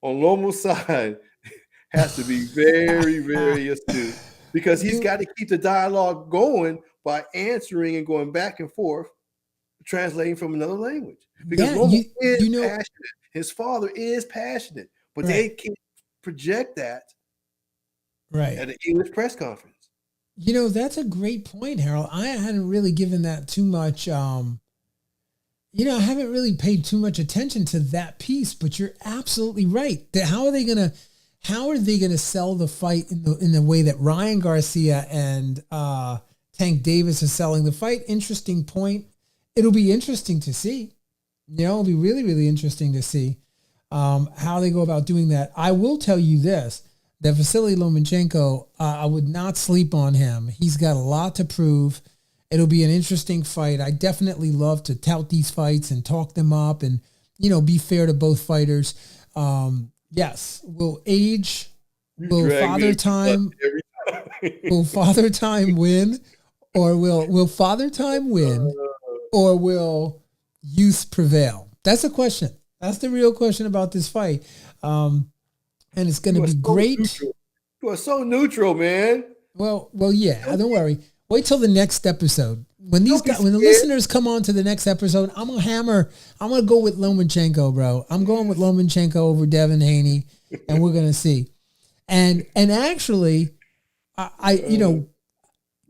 on Lomo's side has to be very, very astute, because he's got to keep the dialogue going by answering and going back and forth, translating from another language. Because Lomo is passionate. His father is passionate, but they can't project that at an English press conference. That's a great point, Harold. I hadn't really given that too much. I haven't really paid too much attention to that piece, but you're absolutely right. How are they gonna sell the fight in the way that Ryan Garcia and Tank Davis are selling the fight? Interesting point. It'll be interesting to see. It'll be really, really interesting to see how they go about doing that. I will tell you this, that Vasily Lomachenko, I would not sleep on him. He's got a lot to prove. It'll be an interesting fight. I definitely love to tout these fights and talk them up and, be fair to both fighters. Yes. Will Father Time win? Or will Father Time win? Or will youth prevail? That's the question. That's the real question about this fight. And it's going to be great. Neutral. You are so neutral, man. Well, yeah. Don't worry. Wait till the next episode. When the listeners come on to the next episode, I'm gonna go with Lomachenko, bro. I'm going with Lomachenko over Devin Haney, and we're gonna see. And actually, I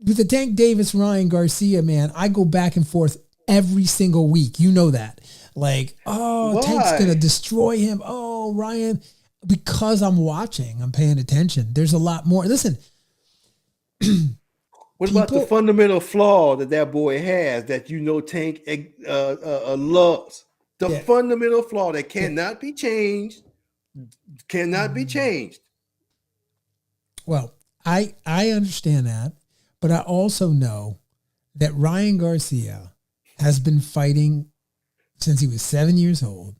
with the Tank Davis, Ryan Garcia, man, I go back and forth every single week. You know that. Like, Tank's gonna destroy him. Oh, Ryan. Because I'm watching, I'm paying attention. There's a lot more. Listen. What about the fundamental flaw that boy has that Tank loves? The fundamental flaw that cannot be changed. Cannot be changed. Well, I understand that, but I also know that Ryan Garcia has been fighting since he was 7 years old.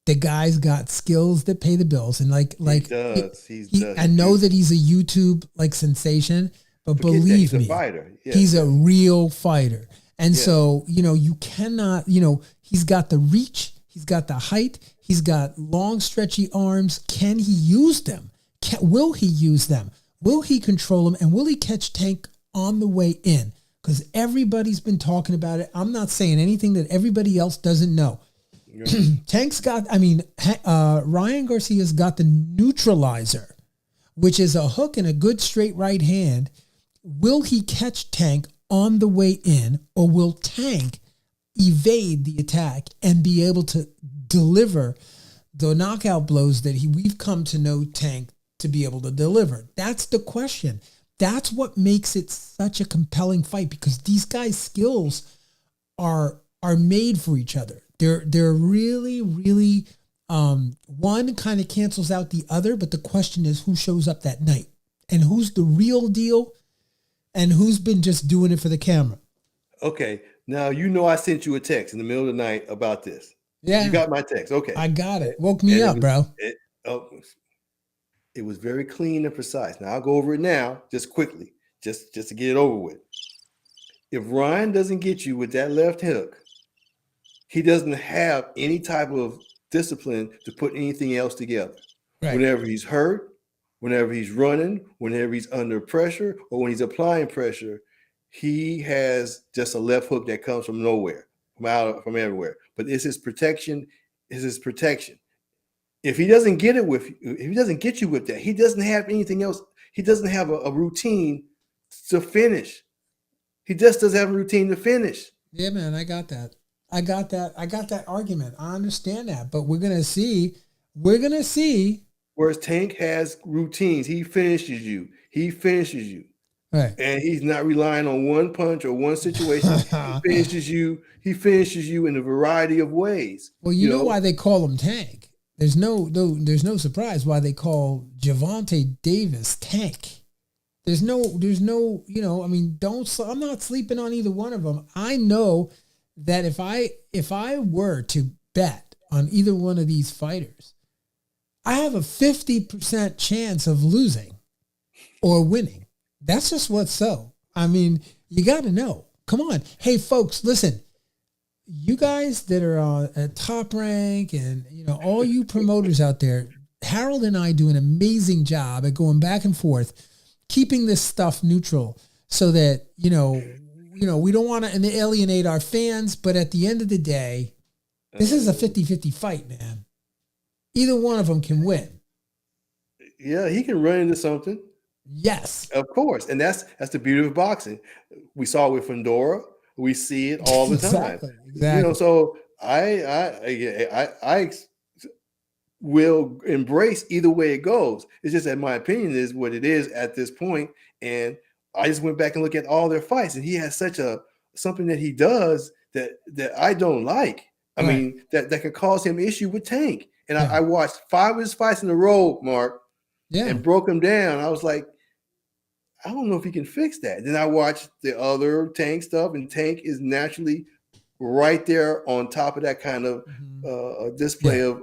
The guy's got skills that pay the bills, and he does. I know that he's a YouTube sensation, but believe me, he's a real fighter. And so you cannot. He's got the reach, he's got the height, he's got long, stretchy arms. Can he use them? Will he use them? Will he control them? And will he catch Tank on the way in? Because everybody's been talking about it. I'm not saying anything that everybody else doesn't know. Tank's got, Ryan Garcia's got the neutralizer, which is a hook and a good straight right hand. Will he catch Tank on the way in, or will Tank evade the attack and be able to deliver the knockout blows that we've come to know Tank to be able to deliver? That's the question. That's what makes it such a compelling fight, because these guys' skills are made for each other. They're really, really, one kind of cancels out the other, but the question is who shows up that night and who's the real deal and who's been just doing it for the camera. Okay. Now, I sent you a text in the middle of the night about this. Yeah. You got my text. Okay. I got it. Woke me up, bro. It was very clean and precise. Now, I'll go over it now, just quickly, just to get it over with. If Ryan doesn't get you with that left hook, he doesn't have any type of discipline to put anything else together. Right. Whenever he's hurt, whenever he's running, whenever he's under pressure, or when he's applying pressure, he has just a left hook that comes from nowhere, from everywhere. But it's his protection. If he doesn't get you with that, he doesn't have anything else. He doesn't have a routine to finish. He just doesn't have a routine to finish. Yeah, man, I got that. I got that argument. I understand that, but we're gonna see Whereas Tank has routines. He finishes you. He finishes you. Right. And he's not relying on one punch or one situation. He finishes you. He finishes you in a variety of ways. Well, you know why they call him Tank. There's there's no surprise why they call Javante Davis Tank. There's no, I mean, I'm not sleeping on either one of them. I know that if I were to bet on either one of these fighters, I have a 50% chance of losing or winning. That's just what's so. I mean, you got to know. Come on. Hey, folks, listen. You guys that are at Top Rank and, all you promoters out there, Harold and I do an amazing job at going back and forth, keeping this stuff neutral so that, we don't want to alienate our fans. But at the end of the day, this is a 50-50 fight, man. Either one of them can win. Yeah, he can run into something. Yes. Of course. And that's the beauty of boxing. We saw it with Fundora. We see it all the time. Exactly. So I will embrace either way it goes. It's just that my opinion is what it is at this point. And I just went back and looked at all their fights, and he has such something that he does that I don't like. I mean, that could cause him issue with Tank. And I watched 5 of his fights in a row, Mark, and broke him down. I was like, I don't know if he can fix that. Then I watched the other Tank stuff, and Tank is naturally right there on top of that kind of display of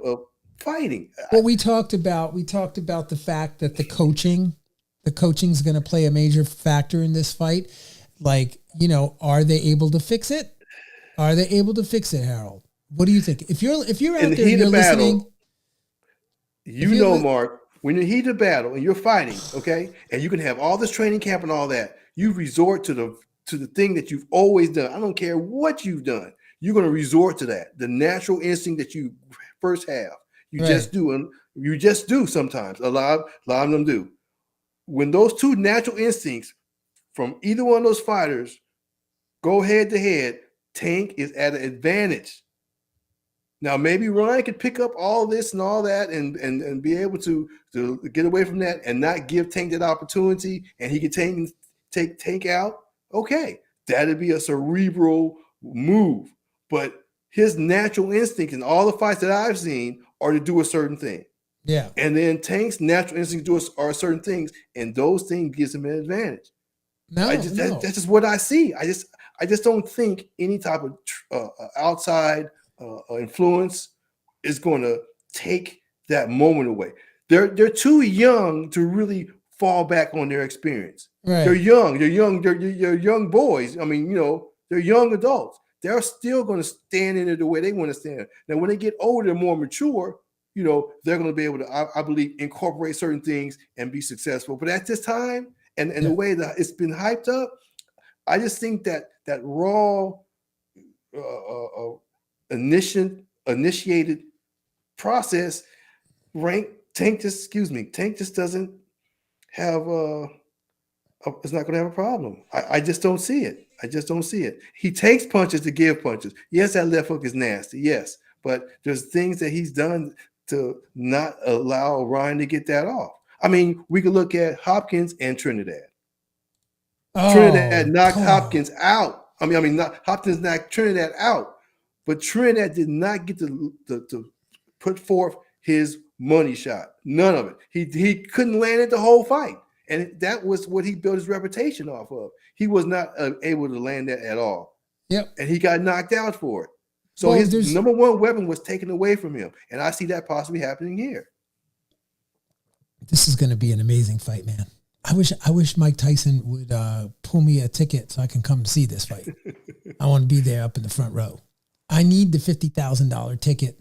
fighting. Well, we talked about the fact that the coaching's going to play a major factor in this fight. Like, are they able to fix it? Are they able to fix it, Harold? What do you think? If you're out there and you're listening, Mark, when you're heat of battle and you're fighting, okay, and you can have all this training camp and all that, you resort to the thing that you've always done. I don't care what you've done. You're going to resort to that, the natural instinct that you first have. You just do, and you just do sometimes. A lot of them do. When those two natural instincts from either one of those fighters go head to head, Tank is at an advantage. Now, maybe Ryan could pick up all this and all that and be able to get away from that and not give Tank that opportunity, and he could take Tank out. Okay, that'd be a cerebral move. But his natural instinct in all the fights that I've seen are to do a certain thing. Yeah. And then Tank's natural instinct are certain things, and those things gives him an advantage. That's just what I see. I just don't think any type of outside influence is going to take that moment away. They're too young to really fall back on their experience. Right. They're young. They're young boys. I mean, they're young adults. They're still going to stand in it the way they want to stand. Now, when they get older and more mature, they're going to be able to, I believe, incorporate certain things and be successful. But at this time and the way that it's been hyped up, I just think that raw initiated process, Tank just doesn't have it's not going to have a problem. I just don't see it. He takes punches to give punches. Yes, that left hook is nasty. Yes, but there's things that he's done to not allow Ryan to get that off. I mean, we could look at Hopkins and Trinidad. Trinidad knocked Hopkins out. Hopkins knocked Trinidad out, but Trinidad did not get to put forth his money shot. None of it. He couldn't land it the whole fight. And that was what he built his reputation off of. He was not able to land that at all. Yep. And he got knocked out for it. So his number one weapon was taken away from him. And I see that possibly happening here. This is going to be an amazing fight, man. I wish Mike Tyson would pull me a ticket so I can come see this fight. I want to be there up in the front row. I need the $50,000 ticket.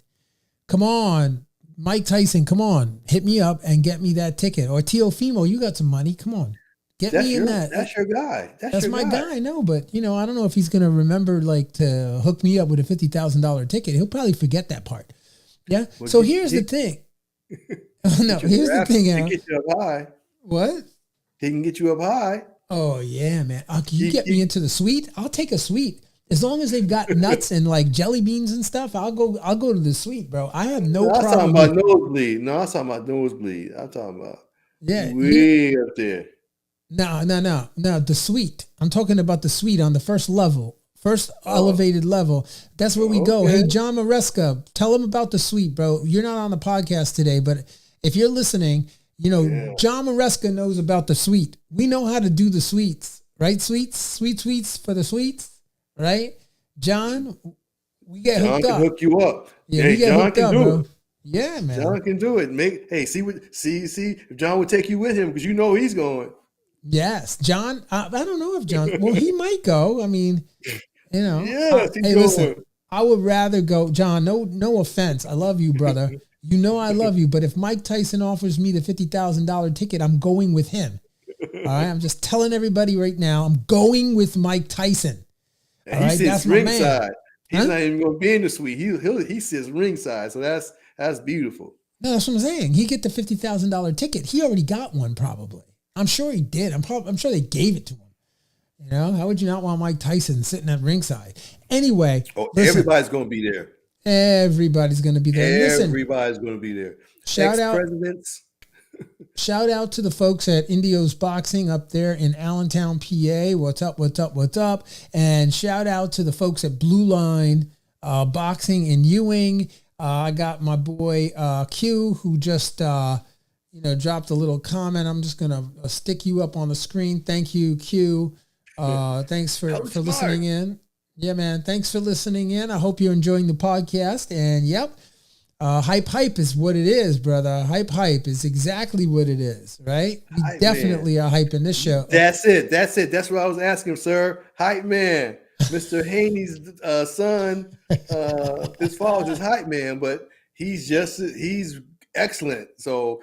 Come on, Mike Tyson, come on. Hit me up and get me that ticket. Or Teofimo, you got some money. Come on. Get me in that. That's your guy. That's my guy. No, but, I don't know if he's going to remember to hook me up with a $50,000 ticket. He'll probably forget that part. Yeah? Well, so here's the thing. Here's the thing, He can get you up high. What? He can get you up high. Oh, yeah, man. Can you get me into the suite? I'll take a suite. As long as they've got nuts and like jelly beans and stuff, I'll go to the suite, bro. I have no No, I'm problem. talking about nosebleed. No, I'm talking about nosebleed. I'm talking about Yeah, way up there. no, the suite. I'm talking about the suite on the first level, first elevated level. That's where we go. Okay. Hey, John Maresca, tell him about the suite, bro. You're not on the podcast today, but if you're listening, John Maresca knows about the suite. We know how to do the suites, right? Suites for the suites. Right, John, we get John hooked can up. hook you up. Yeah, Hey, we get John hooked can up, do bro. it. Yeah, man. John can do it. See if John would take you with him because you know he's going. Yes, John. I don't know if John. Well, he might go. I mean, Yes, he's hey, going. listen. I would rather go, John. No offense. I love you, brother. You know I love you. But if Mike Tyson offers me the $50,000 ticket, I'm going with him. All right. I'm just telling everybody right now. I'm going with Mike Tyson. And he sits ringside. He's Huh? not even going to be in the suite. He sits ringside. So that's beautiful. No, that's what I'm saying. He get the $50,000 ticket. He already got one, probably. I'm sure he did. I'm sure they gave it to him. How would you not want Mike Tyson sitting at ringside? Anyway, listen, everybody's going to be there. Everybody's going to be there. Everybody's going to be there. Ex-presidents. Shout out to the folks at Indios Boxing up there in Allentown, PA. What's up? And shout out to the folks at Blue Line Boxing in Ewing. I got my boy Q, who just dropped a little comment. I'm just gonna stick you up on the screen. Thank you, Q. Thanks for listening in. Yeah, man. Thanks for listening in. I hope you're enjoying the podcast. And yep. Hype is what it is, brother. Hype is exactly what it is, right? We definitely are hyping this show. That's it. That's what I was asking, sir. Hype man. Mr. Haney's son, his father's his hype man, but he's excellent. So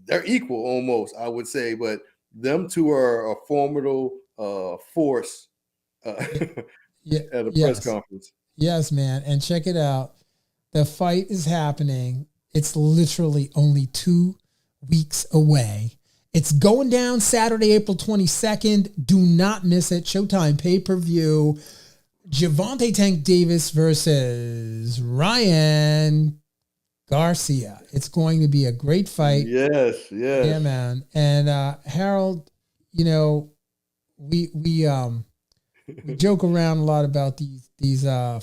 they're equal almost, I would say, but them two are a formidable force at a press conference. Yes, man. And check it out. The fight is happening. It's literally only 2 weeks away. It's going down Saturday, April 22nd. Do not miss it. Showtime pay-per-view. Gervonta Tank Davis versus Ryan Garcia. It's going to be a great fight. Yes. Yeah, man. And Harold, we joke around a lot about these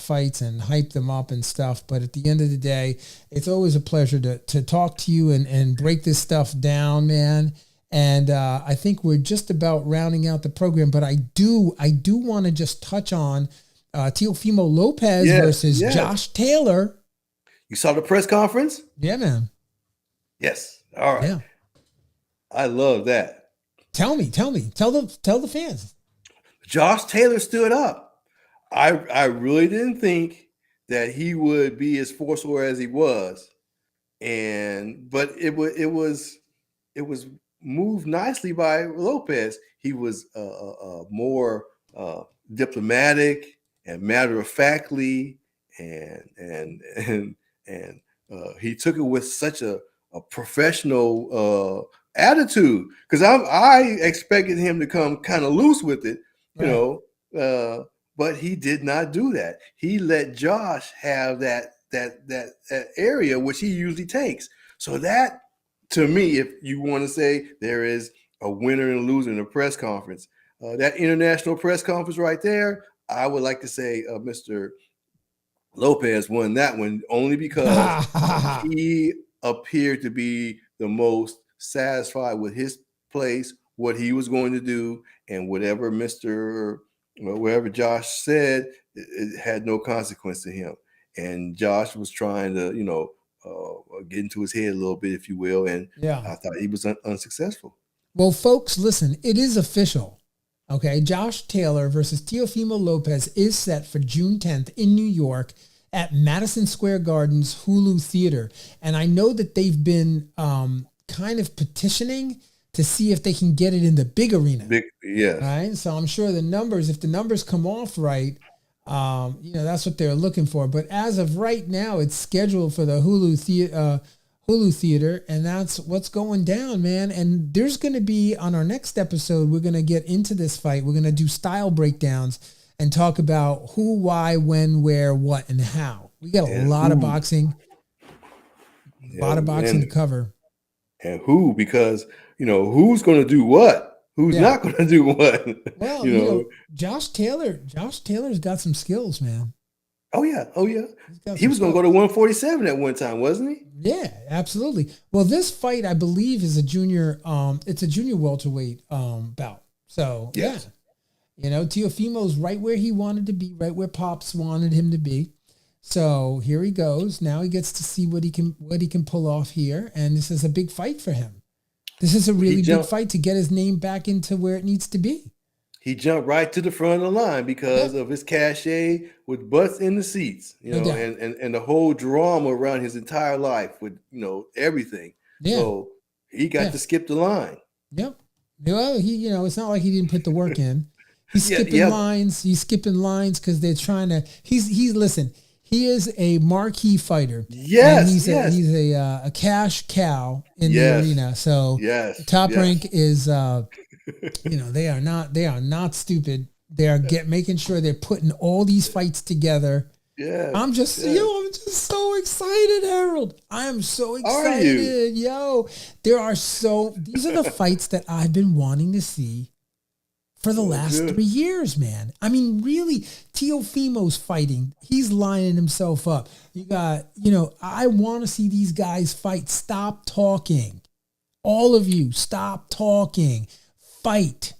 fights and hype them up and stuff, but at the end of the day, it's always a pleasure to talk to you and break this stuff down, man. And I think we're just about rounding out the program, but I do want to just touch on Teofimo Lopez versus Josh Taylor. You saw the press conference? Yeah, man. Yes. All right. Yeah. I love that. Tell the fans. Josh Taylor stood up. I really didn't think that he would be as forceful as he was, but it was moved nicely by Lopez. He was more diplomatic and matter of factly, and he took it with such a professional attitude. Because I expected him to come kind of loose with it, but he did not do that. He let Josh have that area which he usually takes. So that, to me, if you want to say there is a winner and a loser in a press conference, that international press conference right there, I would like to say Mr. Lopez won that one only because he appeared to be the most satisfied with his place, what he was going to do, and whatever Josh said, it had no consequence to him. And Josh was trying to, get into his head a little bit, if you will. And I thought he was unsuccessful. Well, folks, listen, it is official. Okay. Josh Taylor versus Teofimo Lopez is set for June 10th in New York at Madison Square Garden's Hulu Theater. And I know that they've been kind of petitioning to see if they can get it in the big arena. Right. So I'm sure if the numbers come off right, that's what they're looking for. But as of right now, it's scheduled for the Hulu Theater, and that's what's going down, man. And there's going to be, on our next episode, we're going to get into this fight. We're going to do style breakdowns, and talk about who, why, when, where, what, and how. We got a And lot of who, boxing, you a lot of know, boxing to cover. and who, because who's going to do what, who's Yeah. not going to do what, Well, you know. Josh Taylor's got some skills, man. Oh yeah. He's got He some was going to go skills. to 147 at one time, wasn't he? Yeah, absolutely. Well, this fight, I believe, is a junior. It's a junior welterweight bout. So Yes. yeah, Teofimo's right where he wanted to be, right where Pops wanted him to be. So here he goes. Now he gets to see what he can pull off here, and this is a big fight for him. This is a really big fight to get his name back into where it needs to be. He jumped right to the front of the line because Yeah. of his cachet with butts in the seats, No doubt. and the whole drama around his entire life with, everything. Yeah. So he got to skip the line. Yep. Well, it's not like he didn't put the work in. He's skipping Yeah. lines. He's skipping lines because they're trying to. Listen. He is a marquee fighter. Yes, and he's a cash cow in the arena. So Yes, Top yes. Rank is, they are not stupid. They are making sure they're putting all these fights together. Yeah. I'm just so excited, Harold. I am so excited. Are you? These are the fights that I've been wanting to see for the last 3 years, man. I mean, really, Teofimo's fighting. He's lining himself up. You got, I want to see these guys fight. Stop talking. All of you, stop talking. Fight.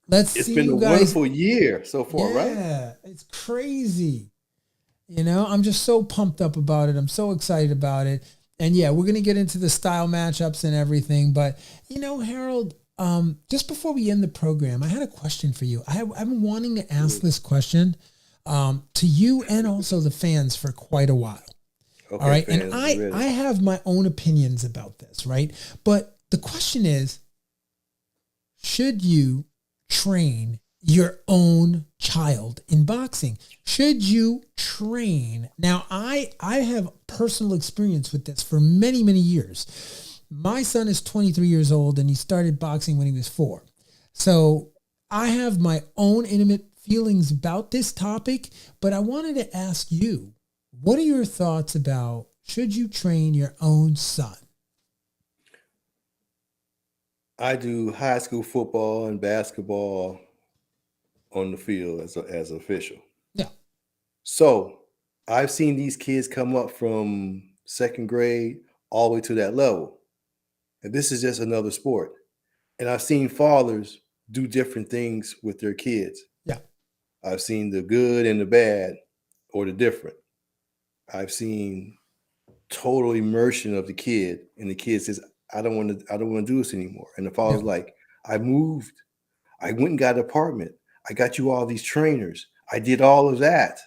Let's see you guys. It's been a wonderful year so far, right? Yeah, it's crazy. I'm just so pumped up about it. I'm so excited about it. And yeah, we're going to get into the style matchups and everything. But, Harold, just before we end the program, I had a question for you. I've been wanting to ask this question to you and also the fans for quite a while. Okay, all right. fans, And I have my own opinions about this, right? But the question is, should you train your own child in boxing? Should you train? Now, I have personal experience with this for many, many years. My son is 23 years old and he started boxing when he was 4. So I have my own intimate feelings about this topic, but I wanted to ask you, what are your thoughts about should you train your own son? I do high school football and basketball on the field as an official. Yeah. So I've seen these kids come up from second grade all the way to that level. And this is just another sport. And I've seen fathers do different things with their kids. Yeah. I've seen the good and the bad or the different. I've seen total immersion of the kid, and the kid says, I don't want to do this anymore. And the father's like, I moved. I went and got an apartment. I got you all these trainers. I did all of that.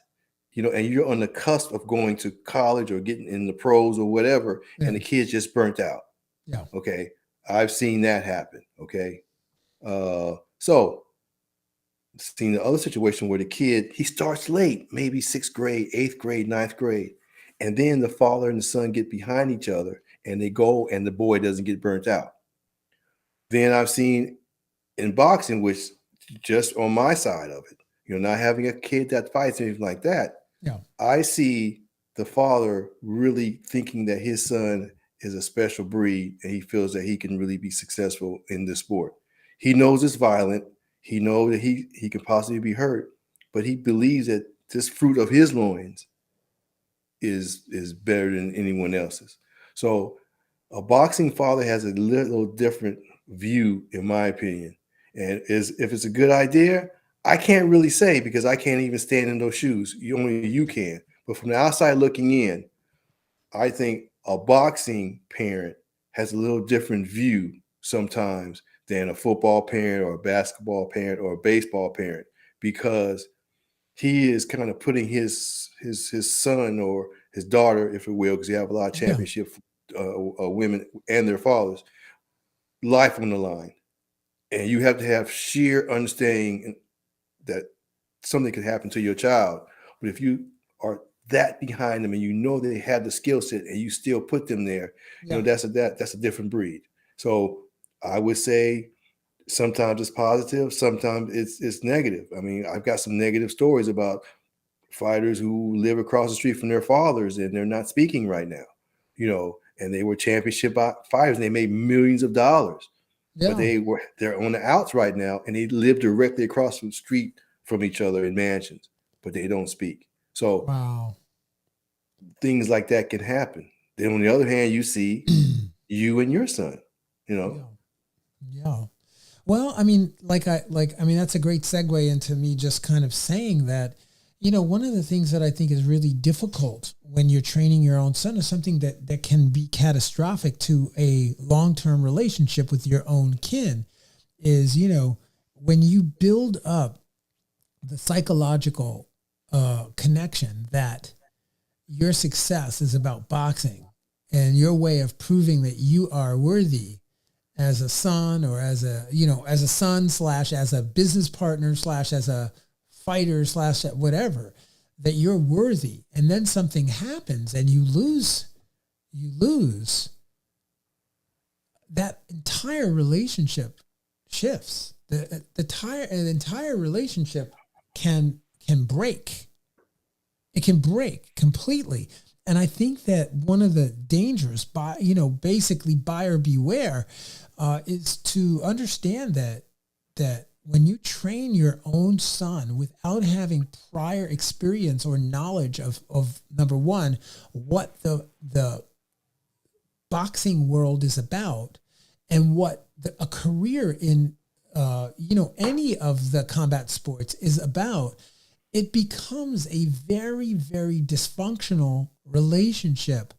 And you're on the cusp of going to college or getting in the pros or whatever, and the kid's just burnt out. Yeah. Okay. I've seen that happen. Okay. So seen the other situation where the kid, he starts late, maybe 6th grade, 8th grade, 9th grade. And then the father and the son get behind each other and they go and the boy doesn't get burnt out. Then I've seen in boxing, which just on my side of it, not having a kid that fights anything like that. Yeah. I see the father really thinking that his son is a special breed and he feels that he can really be successful in this sport. He knows it's violent. He knows that he could possibly be hurt, but he believes that this fruit of his loins is better than anyone else's. So a boxing father has a little different view, in my opinion. And if it's a good idea, I can't really say because I can't even stand in those shoes. Only you can. But from the outside looking in, I think a boxing parent has a little different view sometimes than a football parent or a basketball parent or a baseball parent, because he is kind of putting his son or his daughter, if it will, because you have a lot of championship women and their fathers, life on the line. And you have to have sheer understanding that something could happen to your child. But if you are that behind them and they have the skill set and you still put them there, that's a different breed. So I would say Sometimes it's positive, sometimes it's negative. I mean, I've got some negative stories about fighters who live across the street from their fathers and they're not speaking right now, and they were championship fighters and they made millions of dollars, but Yeah. they're on the outs right now and they live directly across the street from each other in mansions, but they don't speak. So Wow. things like that can happen. Then on the other hand, you see you and your son, Yeah. Yeah. Well, I mean, that's a great segue into me just kind of saying that, one of the things that I think is really difficult when you're training your own son is something that can be catastrophic to a long-term relationship with your own kin is, when you build up the psychological connection that your success is about boxing and your way of proving that you are worthy as a son or as a son / as a business partner / as a fighter / whatever, that you're worthy. And then something happens and you lose, that entire relationship shifts. The entire relationship can break. It can break completely. And I think that one of the dangers, basically buyer beware, is to understand that when you train your own son without having prior experience or knowledge of number one, what the boxing world is about and what a career in any of the combat sports is about, it becomes a very, very dysfunctional relationship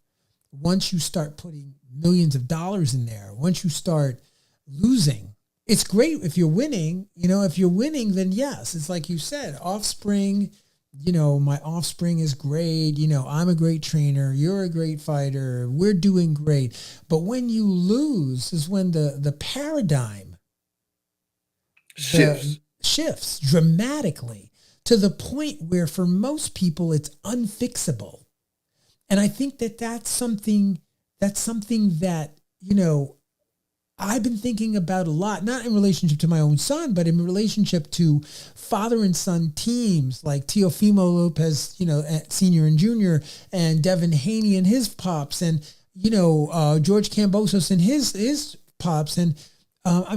once you start putting millions of dollars in there, once you start losing. It's great if you're winning. If you're winning, then yes, it's like you said, offspring, my offspring is great. I'm a great trainer. You're a great fighter. We're doing great. But when you lose is when the paradigm shifts dramatically to the point where for most people it's unfixable. And I think that's something that, I've been thinking about a lot, not in relationship to my own son, but in relationship to father and son teams like Teofimo Lopez, senior and junior, and Devin Haney and his pops, and, George Kambosos and his pops. And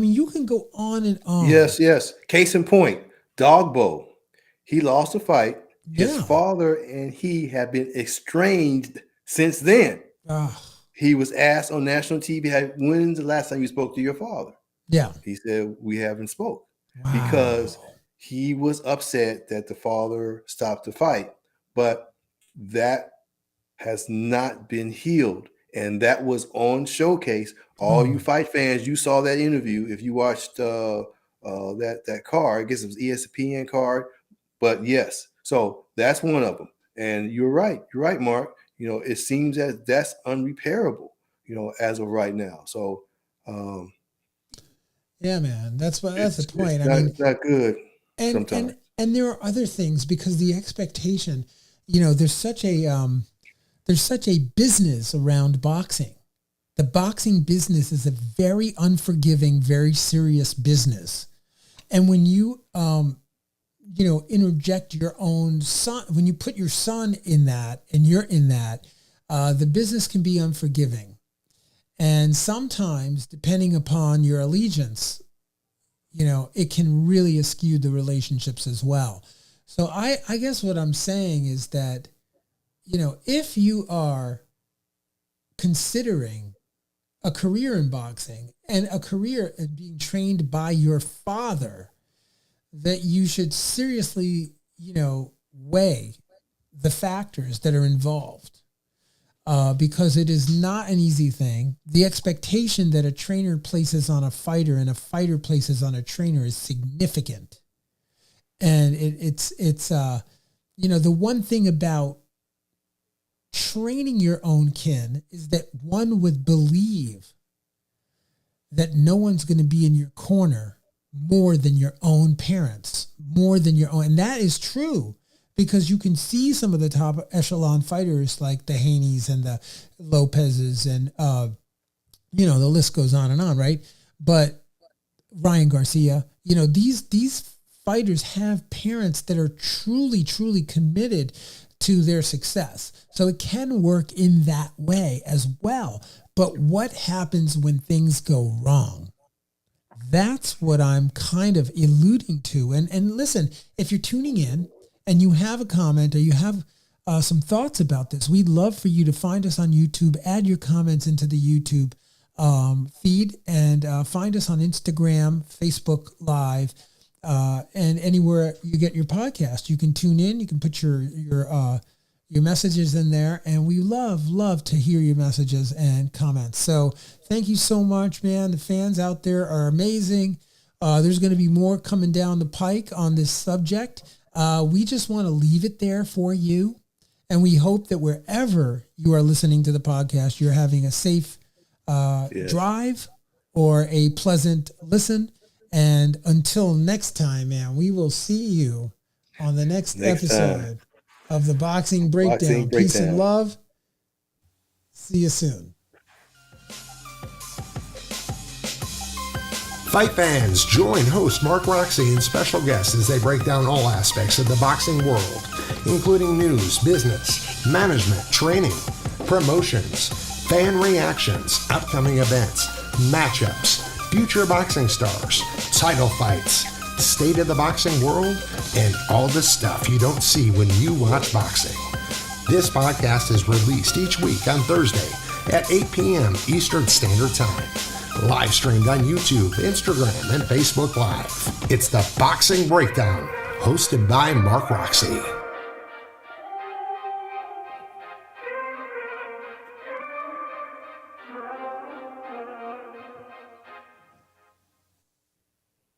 you can go on and on. Yes. Case in point, Dogbo. He lost a fight. His father and he have been estranged since then. He was asked on national TV, when's the last time you spoke to your father? Yeah. He said, we haven't spoke. Wow. Because he was upset that the father stopped the fight. But that has not been healed. And that was on Showcase. All you fight fans, you saw that interview. If you watched that card, I guess it was ESPN card. But yes, so that's one of them. And you're right, Mark. It seems that that's unrepairable, as of right now. So, yeah, man, that's the point. It's not good sometimes. And there are other things because the expectation, there's such a business around boxing. The boxing business is a very unforgiving, very serious business. And when you, interject your own son, when you put your son in that and you're in that, the business can be unforgiving. And sometimes, depending upon your allegiance, it can really eschew the relationships as well. So I guess what I'm saying is that, if you are considering a career in boxing and a career in being trained by your father, that you should seriously, weigh the factors that are involved, because it is not an easy thing. The expectation that a trainer places on a fighter and a fighter places on a trainer is significant. And it's the one thing about training your own kin is that one would believe that no one's going to be in your corner more than your own parents, more than your own. And that is true because you can see some of the top echelon fighters like the Haneys and the Lopez's and, the list goes on and on, right? But Ryan Garcia. You know, these fighters have parents that are truly, truly committed to their success. So it can work in that way as well. But what happens when things go wrong? That's what I'm kind of alluding to. And listen, if you're tuning in and you have a comment or you have some thoughts about this, we'd love for you to find us on YouTube, add your comments into the YouTube feed, and find us on Instagram, Facebook Live, and anywhere you get your podcast. You can tune in, you can put your messages in there, and we love to hear your messages and comments. So thank you so much, man. The fans out there are amazing. There's going to be more coming down the pike on this subject. We just want to leave it there for you. And we hope that wherever you are listening to the podcast, you're having a safe drive or a pleasant listen. And until next time, man, we will see you on the next episode of the Boxing Breakdown. Peace and love. See you soon. Fight fans, join host Mark Roxy and special guests as they break down all aspects of the boxing world, including news, business, management, training, promotions, fan reactions, upcoming events, matchups, future boxing stars, title fights, state of the boxing world, and all the stuff you don't see when you watch boxing. This podcast is released each week on Thursday at 8 p.m. Eastern Standard Time. Live streamed on YouTube, Instagram, and Facebook Live. It's the Boxing Breakdown, hosted by Mark Roxy.